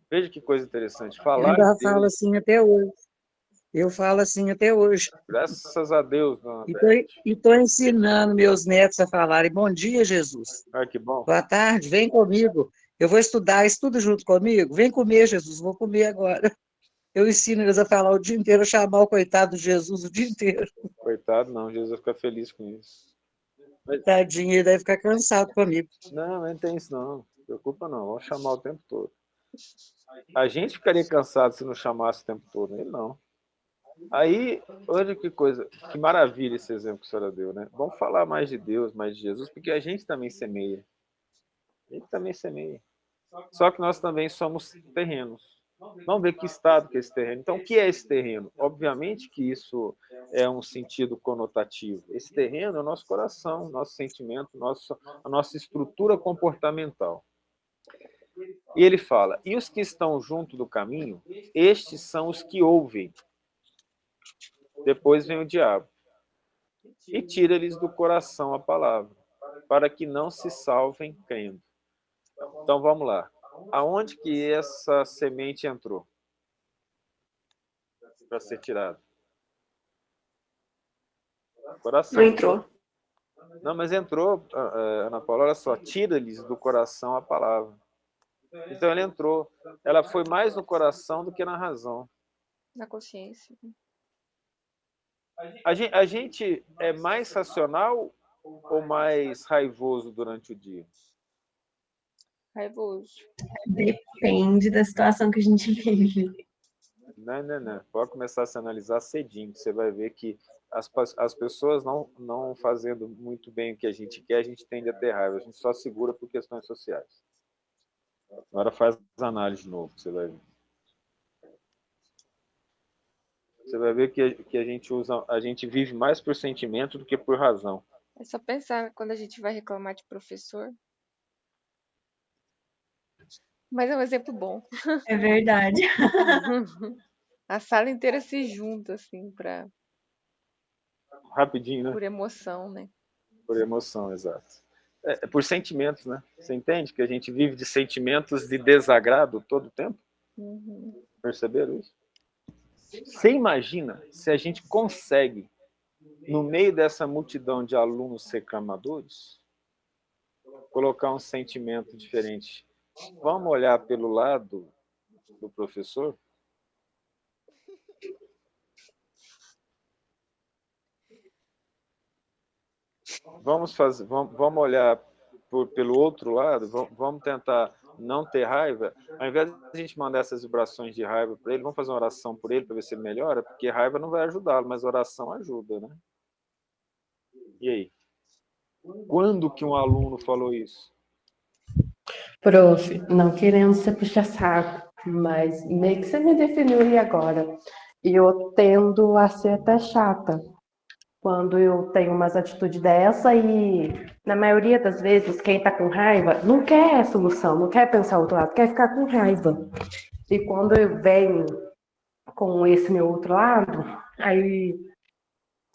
Veja que coisa interessante. Falar Eu ainda de Deus, falo assim até hoje. Eu falo assim até hoje. graças a Deus, dona E Beth. estou ensinando meus netos a falarem bom dia, Jesus. Ai, que bom. Boa tarde, vem comigo. Eu vou estudar, estuda junto comigo. Vem comer, Jesus, vou comer agora. Eu ensino eles a falar o dia inteiro, a chamar o coitado de Jesus o dia inteiro. Coitado, não, Jesus vai ficar feliz com isso. Tadinho, ele deve ficar cansado comigo. Não, não tem isso não. Não se preocupa não, vamos chamar o tempo todo. A gente ficaria cansado se não chamasse o tempo todo, ele não. Aí, olha que coisa, que maravilha esse exemplo que a senhora deu, né? Vamos falar mais de Deus, mais de Jesus, porque a gente também semeia. A gente também semeia. Só que nós também somos terrenos. Vamos ver que estado que é esse terreno. Então, o que é esse terreno? Obviamente que isso é um sentido conotativo. Esse terreno é o nosso coração, nosso sentimento, a nossa estrutura comportamental. E ele fala, e os que estão junto do caminho, estes são os que ouvem. Depois vem o diabo e tira-lhes do coração a palavra, para que não se salvem crendo. Então, vamos lá. Aonde que essa semente entrou para ser tirada? Coração. Não entrou. Não, mas entrou, Ana Paula, olha só, tira-lhes do coração a palavra. Então ela entrou. Ela foi mais no coração do que na razão. Na consciência. A gente é mais racional ou mais raivoso durante o dia? Raivoso. Depende da situação que a gente vive. Não. Pode começar a se analisar cedinho. Você vai ver que as pessoas não fazendo muito bem o que a gente quer, a gente tende a ter raiva. A gente só segura por questões sociais. Agora faz análise de novo, você vai ver. Você vai ver que a gente vive mais por sentimento do que por razão. É só pensar quando a gente vai reclamar de professor. Mas é um exemplo bom. É verdade. A sala inteira se junta, assim, Rapidinho, né? por emoção, né? Por emoção, exato. É por sentimentos, né? Você entende que a gente vive de sentimentos de desagrado todo o tempo? Uhum. Perceberam isso? Você imagina se a gente consegue, no meio dessa multidão de alunos reclamadores, colocar um sentimento diferente? Vamos olhar pelo lado do professor? Vamos olhar pelo outro lado, vamos tentar não ter raiva. Ao invés de a gente mandar essas vibrações de raiva para ele, vamos fazer uma oração por ele para ver se ele melhora, porque raiva não vai ajudá-lo, mas oração ajuda, né? E aí? Quando que um aluno falou isso? Prof, não querendo ser puxa-saco, mas meio que você me definiu aí agora. E eu tendo a ser até chata quando eu tenho umas atitudes dessa e, na maioria das vezes, quem tá com raiva não quer solução, não quer pensar o outro lado, quer ficar com raiva. E quando eu venho com esse meu outro lado, aí,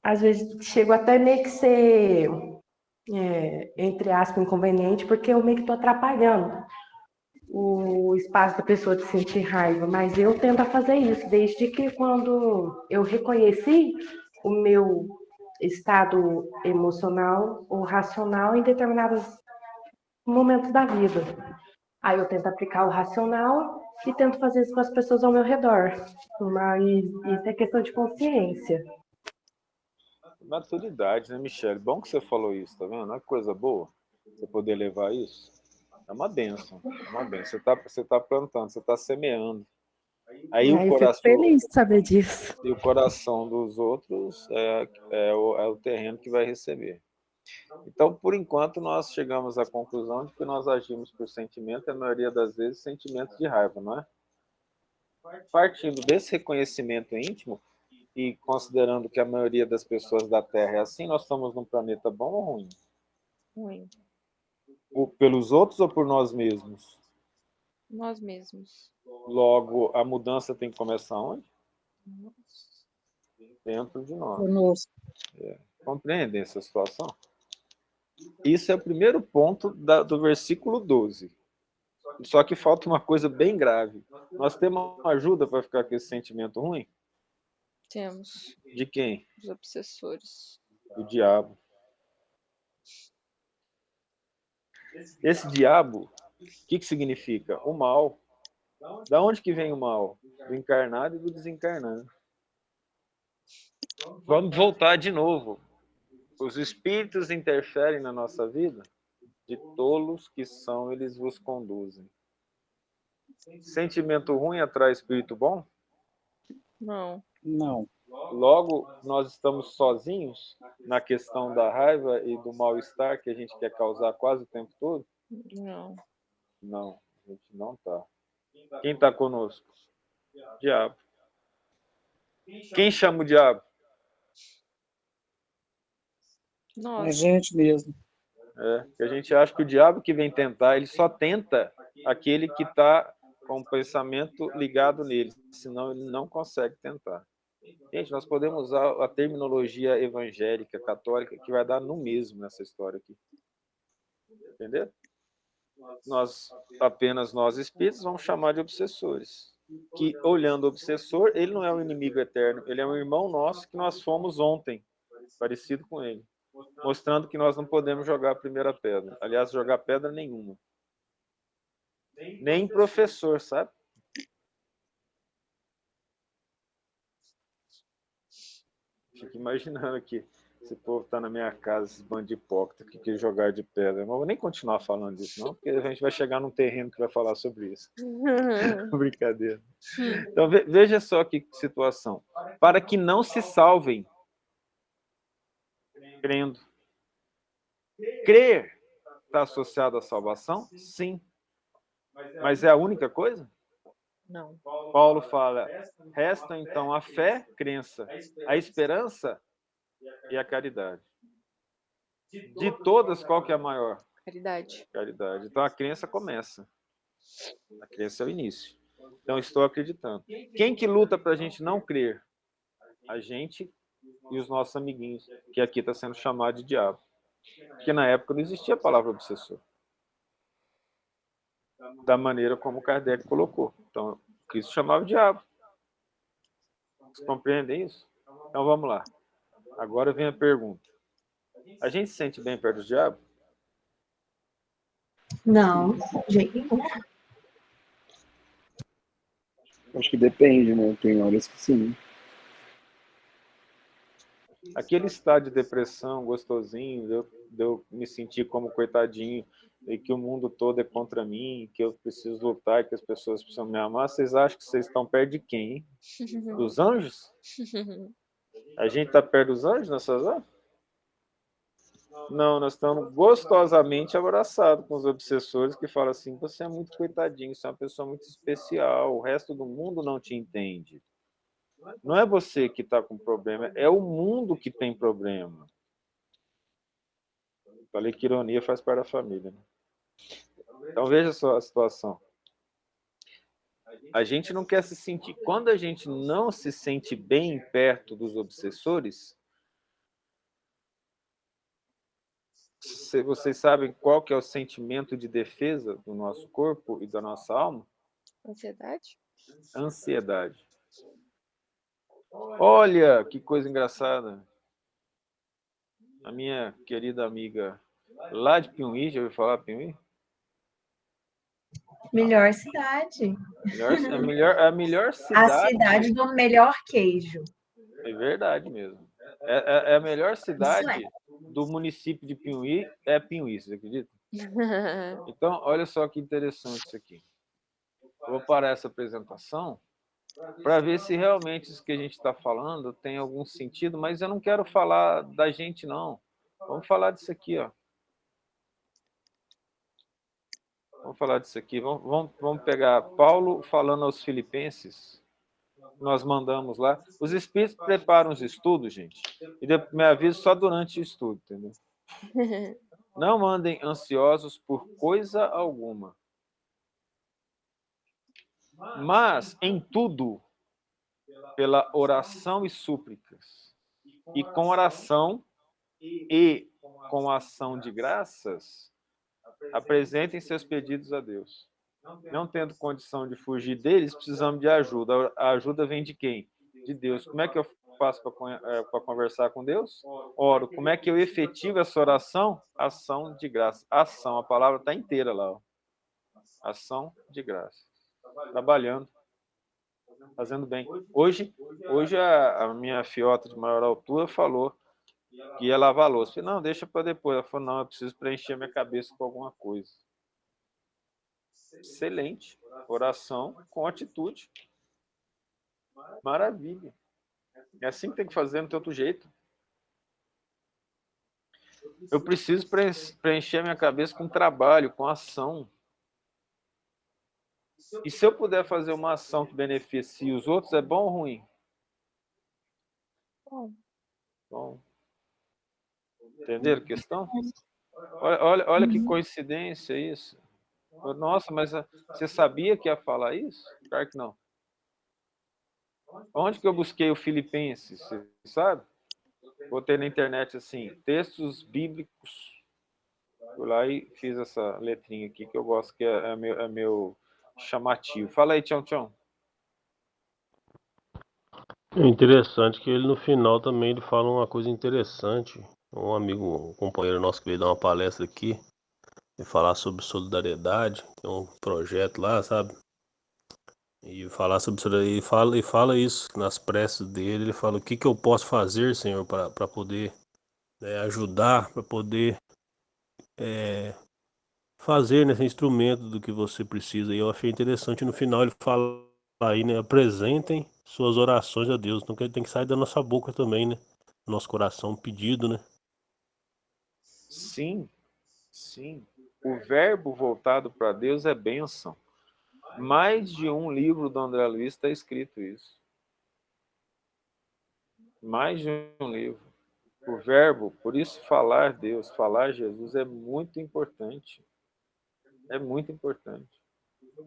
às vezes, chego até meio que ser, entre aspas, inconveniente, porque eu meio que tô atrapalhando o espaço da pessoa de sentir raiva, mas eu tento fazer isso, desde que quando eu reconheci o meu estado emocional ou racional em determinados momentos da vida. Aí eu tento aplicar o racional e tento fazer isso com as pessoas ao meu redor. Mas isso é questão de consciência. Maturidade, né, Michele? Bom que você falou isso, tá vendo? Não é coisa boa você poder levar isso. É uma bênção, é uma bênção. Você tá plantando, você está semeando. Aí Eu fico feliz de saber disso. E o coração dos outros é o terreno que vai receber. Então, por enquanto, nós chegamos à conclusão de que nós agimos por sentimento, e a maioria das vezes, sentimento de raiva, não é? Partindo desse reconhecimento íntimo, e considerando que a maioria das pessoas da Terra é assim, nós estamos num planeta bom ou ruim? Ruim. Pelos outros ou por nós mesmos? Nós mesmos. Logo, a mudança tem que começar onde? Dentro de nós. Conosco. Compreendem essa situação? Isso é o primeiro ponto do versículo 12. Só que falta uma coisa bem grave. Nós temos uma ajuda para ficar com esse sentimento ruim? Temos. De quem? Os obsessores. Do diabo. Esse diabo, o que significa? O mal. Da onde que vem o mal? Do encarnado e do desencarnado. Vamos voltar de novo. Os espíritos interferem na nossa vida? De tolos que são, eles vos conduzem. Sentimento ruim atrai espírito bom? Não. Não. Logo, nós estamos sozinhos na questão da raiva e do mal-estar que a gente quer causar quase o tempo todo? Não. Não, a gente não está. Quem está conosco? Diabo. Quem chama o diabo? Nossa. É gente mesmo. Que a gente acha que o diabo que vem tentar, ele só tenta aquele que está com o pensamento ligado nele, senão ele não consegue tentar. Gente, nós podemos usar a terminologia evangélica, católica, que vai dar no mesmo nessa história aqui. Entendeu? Apenas nós espíritos vamos chamar de obsessores. Que, olhando o obsessor, ele não é um inimigo eterno, ele é um irmão nosso que nós fomos ontem, parecido com ele. Mostrando que nós não podemos jogar a primeira pedra. Aliás, jogar pedra nenhuma. Nem professor, sabe? Fico imaginando aqui. Esse povo tá na minha casa, esses bandos de hipócrita que quer jogar de pedra. Eu não vou nem continuar falando disso, não, porque a gente vai chegar num terreno que vai falar sobre isso. Brincadeira. Então, veja só que situação. Para que não se salvem crendo. Crer está associado à salvação? Sim. Mas é a única coisa? Não. Paulo fala, resta então a fé, crença, a esperança e a caridade. De todas, qual que é a maior? Caridade. Caridade. Então a crença começa. A crença é o início. Então estou acreditando. Quem que luta para a gente não crer? A gente e os nossos amiguinhos, que aqui está sendo chamado de diabo. Porque na época não existia a palavra obsessor. Da maneira como Kardec colocou. Então, Cristo chamava o diabo. Vocês compreendem isso? Então vamos lá. Agora vem a pergunta. A gente se sente bem perto do diabo? Não, gente. Acho que depende, né? Tem horas que sim. Aquele estado de depressão gostosinho, de eu me sentir como coitadinho, e que o mundo todo é contra mim, que eu preciso lutar, que as pessoas precisam me amar, vocês acham que vocês estão perto de quem, hein? Dos anjos? A gente está perto dos anjos nessas horas? Não, nós estamos gostosamente abraçados com os obsessores que falam assim, você é muito coitadinho, você é uma pessoa muito especial, o resto do mundo não te entende. Não é você que está com problema, é o mundo que tem problema. Falei que ironia faz parte da família. Né? Então veja só a situação. A gente não quer se sentir... Quando a gente não se sente bem perto dos obsessores, vocês sabem qual que é o sentimento de defesa do nosso corpo e da nossa alma? Ansiedade? Ansiedade. Olha, que coisa engraçada. A minha querida amiga lá de Piumhi, já ouviu falar Piumhi? Melhor cidade. A melhor cidade. A cidade do melhor queijo. É verdade mesmo. É a melhor cidade do município de Piumhi, é Piumhi, você acredita? Então, olha só que interessante isso aqui. Eu vou parar essa apresentação para ver se realmente isso que a gente está falando tem algum sentido, mas eu não quero falar da gente, não. Vamos falar disso aqui, ó. Vamos falar disso aqui. Vamos pegar Paulo falando aos Filipenses. Nós mandamos lá. Os espíritos preparam os estudos, gente. E me aviso só durante o estudo, entendeu? Não andem ansiosos por coisa alguma. Mas, em tudo, pela oração e súplicas, e com oração e com ação de graças, apresentem seus pedidos a Deus. Não tendo condição de fugir deles, precisamos de ajuda. A ajuda vem de quem? De Deus. Como é que eu faço para conversar com Deus? Oro. Como é que eu efetivo essa oração? Ação de graça. Ação, a palavra está inteira lá. Ó. Ação de graça. Trabalhando. Fazendo bem. Hoje a minha fiota de maior altura falou que ia lavar a louça. Eu falei, não, deixa para depois. Ela falou, não, eu preciso preencher minha cabeça com alguma coisa. Excelente. Oração com atitude. Maravilha. É assim que tem que fazer, não tem outro jeito. Eu preciso preencher minha cabeça com trabalho, com ação. E se eu puder fazer uma ação que beneficie os outros, é bom ou ruim? Bom. Entenderam a questão? Olha que coincidência isso. Nossa, mas você sabia que ia falar isso? Claro que não. Onde que eu busquei o Filipenses? Você sabe? Botei na internet assim, textos bíblicos. Fui lá e fiz essa letrinha aqui que eu gosto, que é meu chamativo. Fala aí, Tchau, tchau. É interessante que ele no final também ele fala uma coisa interessante. Um amigo, um companheiro nosso que veio dar uma palestra aqui e falar sobre solidariedade, tem um projeto lá, sabe? E falar sobre e fala isso nas preces dele, ele fala o que eu posso fazer, Senhor, para poder ajudar para poder fazer nesse instrumento do que você precisa. E eu achei interessante no final ele fala aí, né? Apresentem suas orações a Deus. Então tem que sair da nossa boca também, né? Nosso coração, um pedido, né? Sim, sim. O verbo voltado para Deus é bênção. Mais de um livro do André Luiz está escrito isso. Mais de um livro. O verbo, por isso falar Deus, falar Jesus é muito importante. É muito importante.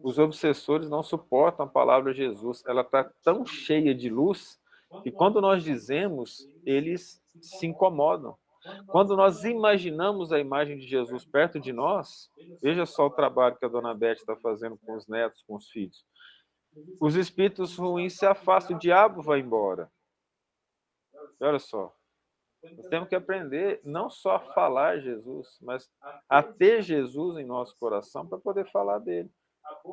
Os obsessores não suportam a palavra Jesus. Ela está tão cheia de luz que quando nós dizemos, eles se incomodam. Quando nós imaginamos a imagem de Jesus perto de nós, veja só o trabalho que a dona Beth está fazendo com os netos, com os filhos. Os espíritos ruins se afastam, o diabo vai embora. E olha só, nós temos que aprender não só a falar Jesus, mas a ter Jesus em nosso coração para poder falar dele.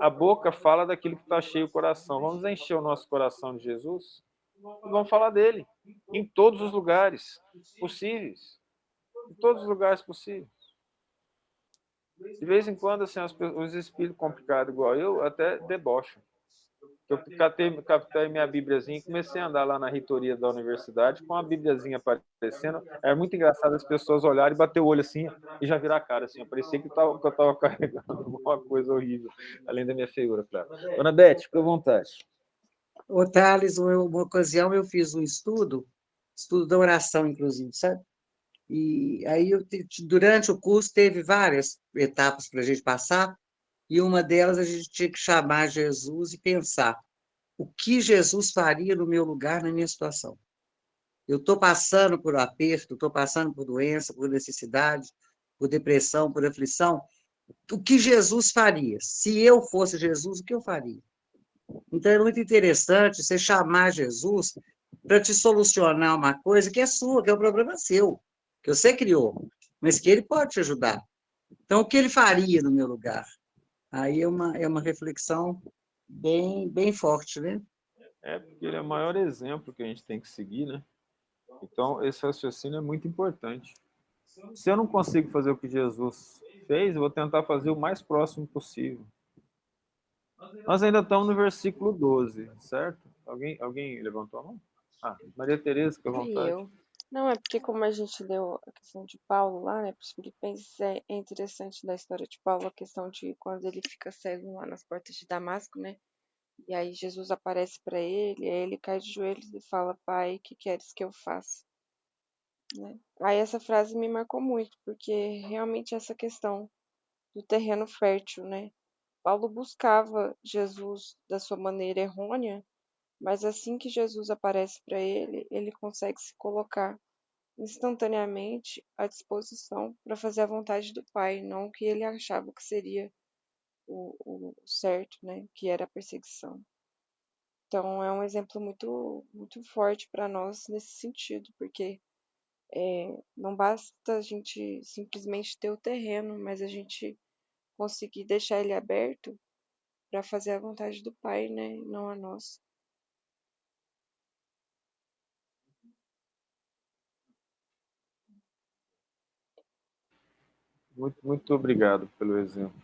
A boca fala daquilo que está cheio o coração. Vamos encher o nosso coração de Jesus e vamos falar dele em todos os lugares possíveis. Em todos os lugares possíveis. De vez em quando, assim, os espíritos complicados igual eu até debocham. Eu captei minha Bíbliazinha e comecei a andar lá na reitoria da universidade com a Bíbliazinha aparecendo. Era muito engraçado as pessoas olharem e bater o olho assim e já virar a cara. Assim. Parecia que eu estava carregando alguma coisa horrível, além da minha figura, claro. Dona Beth, fica à vontade. Ô, Thales, uma ocasião eu fiz um estudo da oração, inclusive, sabe? E aí, durante o curso, teve várias etapas para a gente passar, e uma delas a gente tinha que chamar Jesus e pensar o que Jesus faria no meu lugar, na minha situação. Eu estou passando por aperto, estou passando por doença, por necessidade, por depressão, por aflição. O que Jesus faria? Se eu fosse Jesus, o que eu faria? Então, é muito interessante você chamar Jesus para te solucionar uma coisa que é sua, que é um problema seu, que você criou, mas que ele pode te ajudar. Então, o que ele faria no meu lugar? Aí é uma reflexão bem forte, né? Porque ele é o maior exemplo que a gente tem que seguir, né? Então, esse raciocínio é muito importante. Se eu não consigo fazer o que Jesus fez, eu vou tentar fazer o mais próximo possível. Nós ainda estamos no versículo 12, certo? Alguém levantou a mão? Maria Tereza, fica à vontade. Eu. Não, é porque como a gente deu a questão de Paulo lá, né, para os filipenses, é interessante da história de Paulo a questão de quando ele fica cego lá nas portas de Damasco, né? E aí Jesus aparece para ele, aí ele cai de joelhos e fala: Pai, o que queres que eu faça? Né? Aí essa frase me marcou muito, porque realmente essa questão do terreno fértil, né? Paulo buscava Jesus da sua maneira errônea, mas assim que Jesus aparece para ele, ele consegue se colocar instantaneamente à disposição para fazer a vontade do Pai, não o que ele achava que seria o certo, né? Que era a perseguição. Então é um exemplo muito forte para nós nesse sentido, porque não basta a gente simplesmente ter o terreno, mas a gente conseguir deixar ele aberto para fazer a vontade do Pai, né? Não a nossa. Muito obrigado pelo exemplo.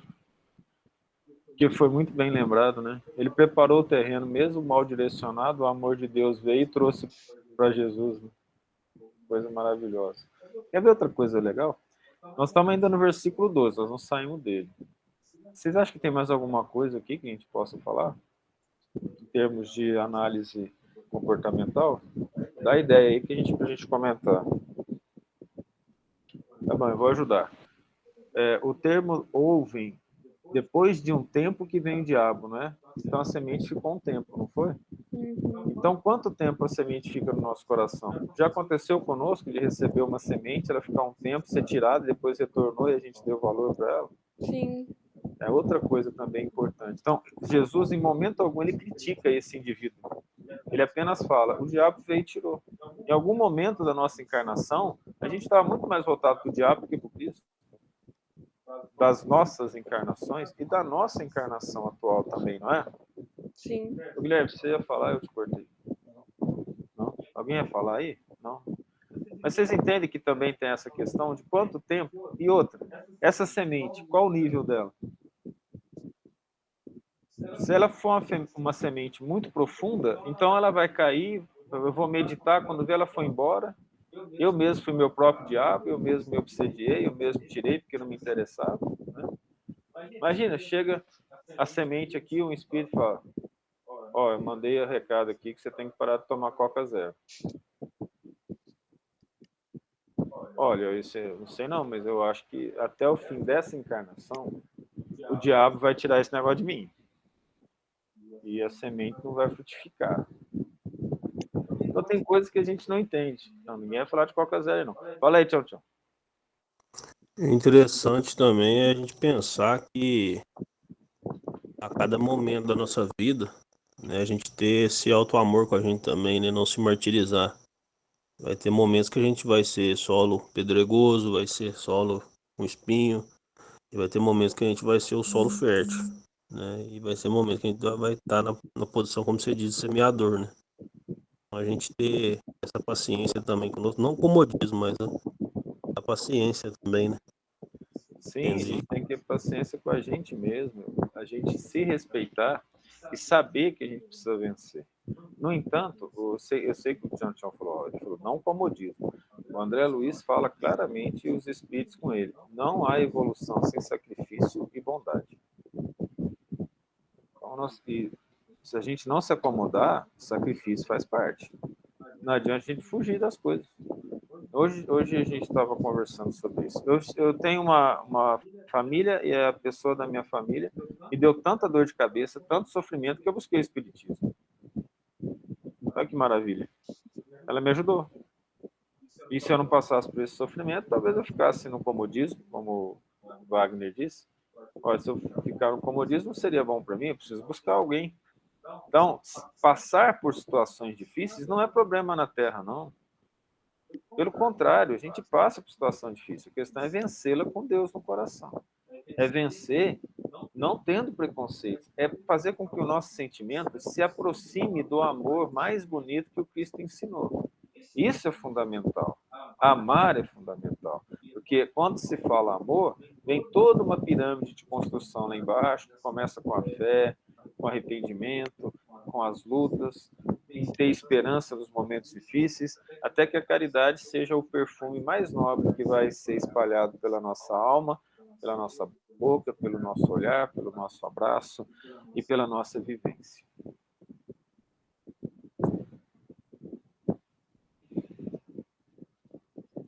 Que foi muito bem lembrado, né? Ele preparou o terreno, mesmo mal direcionado, o amor de Deus veio e trouxe para Jesus. Né? Coisa maravilhosa. Quer ver outra coisa legal? Nós estamos ainda no versículo 12, nós não saímos dele. Vocês acham que tem mais alguma coisa aqui que a gente possa falar? Em termos de análise comportamental? Dá ideia aí pra gente comentar. Tá bom, eu vou ajudar. O termo ouvem, depois de um tempo que vem o diabo, não é? Então a semente ficou um tempo, não foi? Então quanto tempo a semente fica no nosso coração? Já aconteceu conosco de receber uma semente, ela ficar um tempo, ser tirada, depois retornou e a gente deu valor para ela? Sim. É outra coisa também importante. Então, Jesus, em momento algum, ele critica esse indivíduo. Ele apenas fala, o diabo veio e tirou. Em algum momento da nossa encarnação, a gente estava muito mais voltado para o diabo do que para o Cristo. Das nossas encarnações e da nossa encarnação atual também, não é? Sim. Guilherme, você ia falar, eu te cortei. Não? Alguém ia falar aí? Não? Mas vocês entendem que também tem essa questão de quanto tempo? E outra, essa semente, qual o nível dela? Se ela for uma semente muito profunda, então ela vai cair, eu vou meditar, quando ver ela for embora, eu mesmo fui meu próprio diabo, eu mesmo me obsediei, eu mesmo tirei porque não me interessava. Né? Imagina, chega a semente aqui, um espírito fala, ó, eu mandei o recado aqui que você tem que parar de tomar Coca Zero. Olha, isso eu não sei não, mas eu acho que até o fim dessa encarnação, o diabo vai tirar esse negócio de mim. E a semente não vai frutificar. Então tem coisas que a gente não entende. Então, ninguém vai falar de Coca Zero, não. Fala aí, tchau, tchau. Interessante também é a gente pensar que a cada momento da nossa vida, né, a gente ter esse auto-amor com a gente também, né, não se martirizar. Vai ter momentos que a gente vai ser solo pedregoso, vai ser solo com espinho, e vai ter momentos que a gente vai ser o solo fértil, né, e vai ser momentos que a gente vai estar na posição, como você diz, semeador, né. Então a gente ter essa paciência também conosco, não comodismo, mas a paciência também, né. Sim, a gente tem que ter paciência com a gente mesmo, a gente se respeitar e saber que a gente precisa vencer. No entanto, eu sei que o Tchan Tchan falou, ele falou, não comodismo. O André Luiz fala claramente, e os espíritos com ele, não há evolução sem sacrifício e bondade. Então, se a gente não se acomodar, sacrifício faz parte. Não adianta a gente fugir das coisas. Hoje a gente estava conversando sobre isso. Eu tenho uma família e a pessoa da minha família me deu tanta dor de cabeça, tanto sofrimento, que eu busquei o espiritismo. Olha que maravilha. Ela me ajudou. E se eu não passasse por esse sofrimento, talvez eu ficasse no comodismo, como o Wagner disse. Olha, se eu ficar no comodismo, não seria bom para mim, eu preciso buscar alguém. Então, passar por situações difíceis não é problema na Terra, não. Pelo contrário, a gente passa por situação difícil. A questão é vencê-la com Deus no coração. É vencer não tendo preconceito. É fazer com que o nosso sentimento se aproxime do amor mais bonito que o Cristo ensinou. Isso é fundamental. Amar é fundamental. Porque quando se fala amor, vem toda uma pirâmide de construção lá embaixo, que começa com a fé, com arrependimento, com as lutas, em ter esperança nos momentos difíceis, até que a caridade seja o perfume mais nobre que vai ser espalhado pela nossa alma, pela nossa boca, pelo nosso olhar, pelo nosso abraço e pela nossa vivência.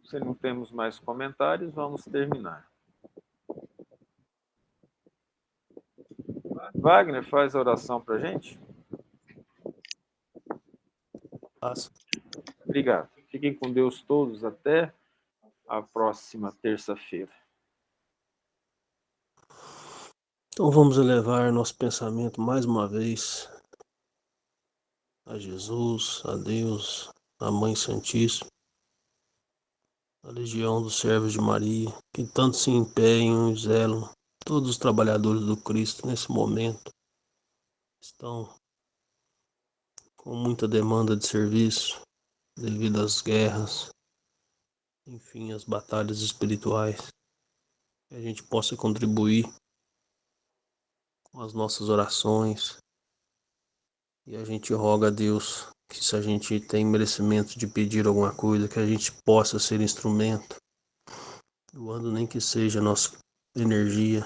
Se não temos mais comentários, vamos terminar. Wagner, faz a oração para a gente. Passa. Obrigado. Fiquem com Deus todos até a próxima terça-feira. Então vamos elevar nosso pensamento mais uma vez a Jesus, a Deus, a Mãe Santíssima, a legião dos servos de Maria, que tanto se empenham e zelam, todos os trabalhadores do Cristo nesse momento estão com muita demanda de serviço devido às guerras, enfim, às batalhas espirituais, que a gente possa contribuir com as nossas orações e a gente roga a Deus que se a gente tem merecimento de pedir alguma coisa, que a gente possa ser instrumento, doando nem que seja a nossa energia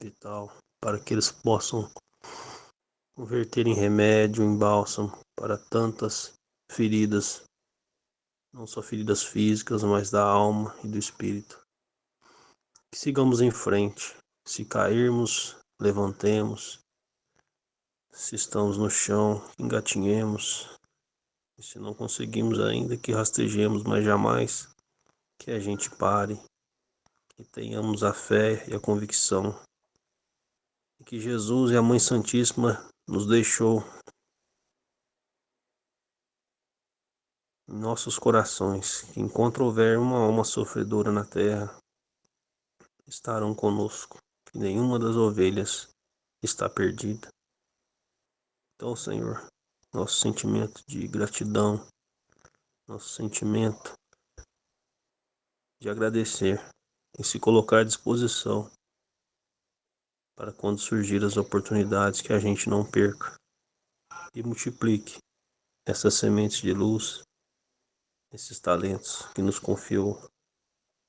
vital, para que eles possam converter em remédio, em bálsamo, para tantas feridas, não só feridas físicas, mas da alma e do espírito. Que sigamos em frente. Se cairmos, levantemos. Se estamos no chão, engatinhemos. E se não conseguimos ainda, que rastejemos, mas jamais que a gente pare. Que tenhamos a fé e a convicção. E que Jesus e a Mãe Santíssima nos deixou em nossos corações, que enquanto houver uma alma sofredora na terra, estarão conosco, que nenhuma das ovelhas está perdida. Então, Senhor, nosso sentimento de gratidão, nosso sentimento de agradecer e se colocar à disposição para quando surgir as oportunidades que a gente não perca e multiplique essas sementes de luz, esses talentos que nos confiou.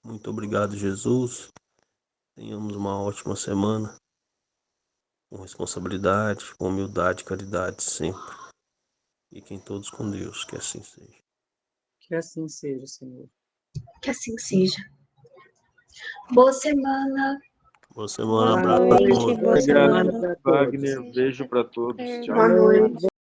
Muito obrigado, Jesus. Tenhamos uma ótima semana, com responsabilidade, com humildade e caridade sempre. Fiquem todos com Deus, que assim seja. Que assim seja, Senhor. Que assim seja. Boa semana. Boa semana, Boa abraço a noite, todos. boa Obrigado, semana. Para todos. Wagner. Beijo para todos. Tchau. Boa noite.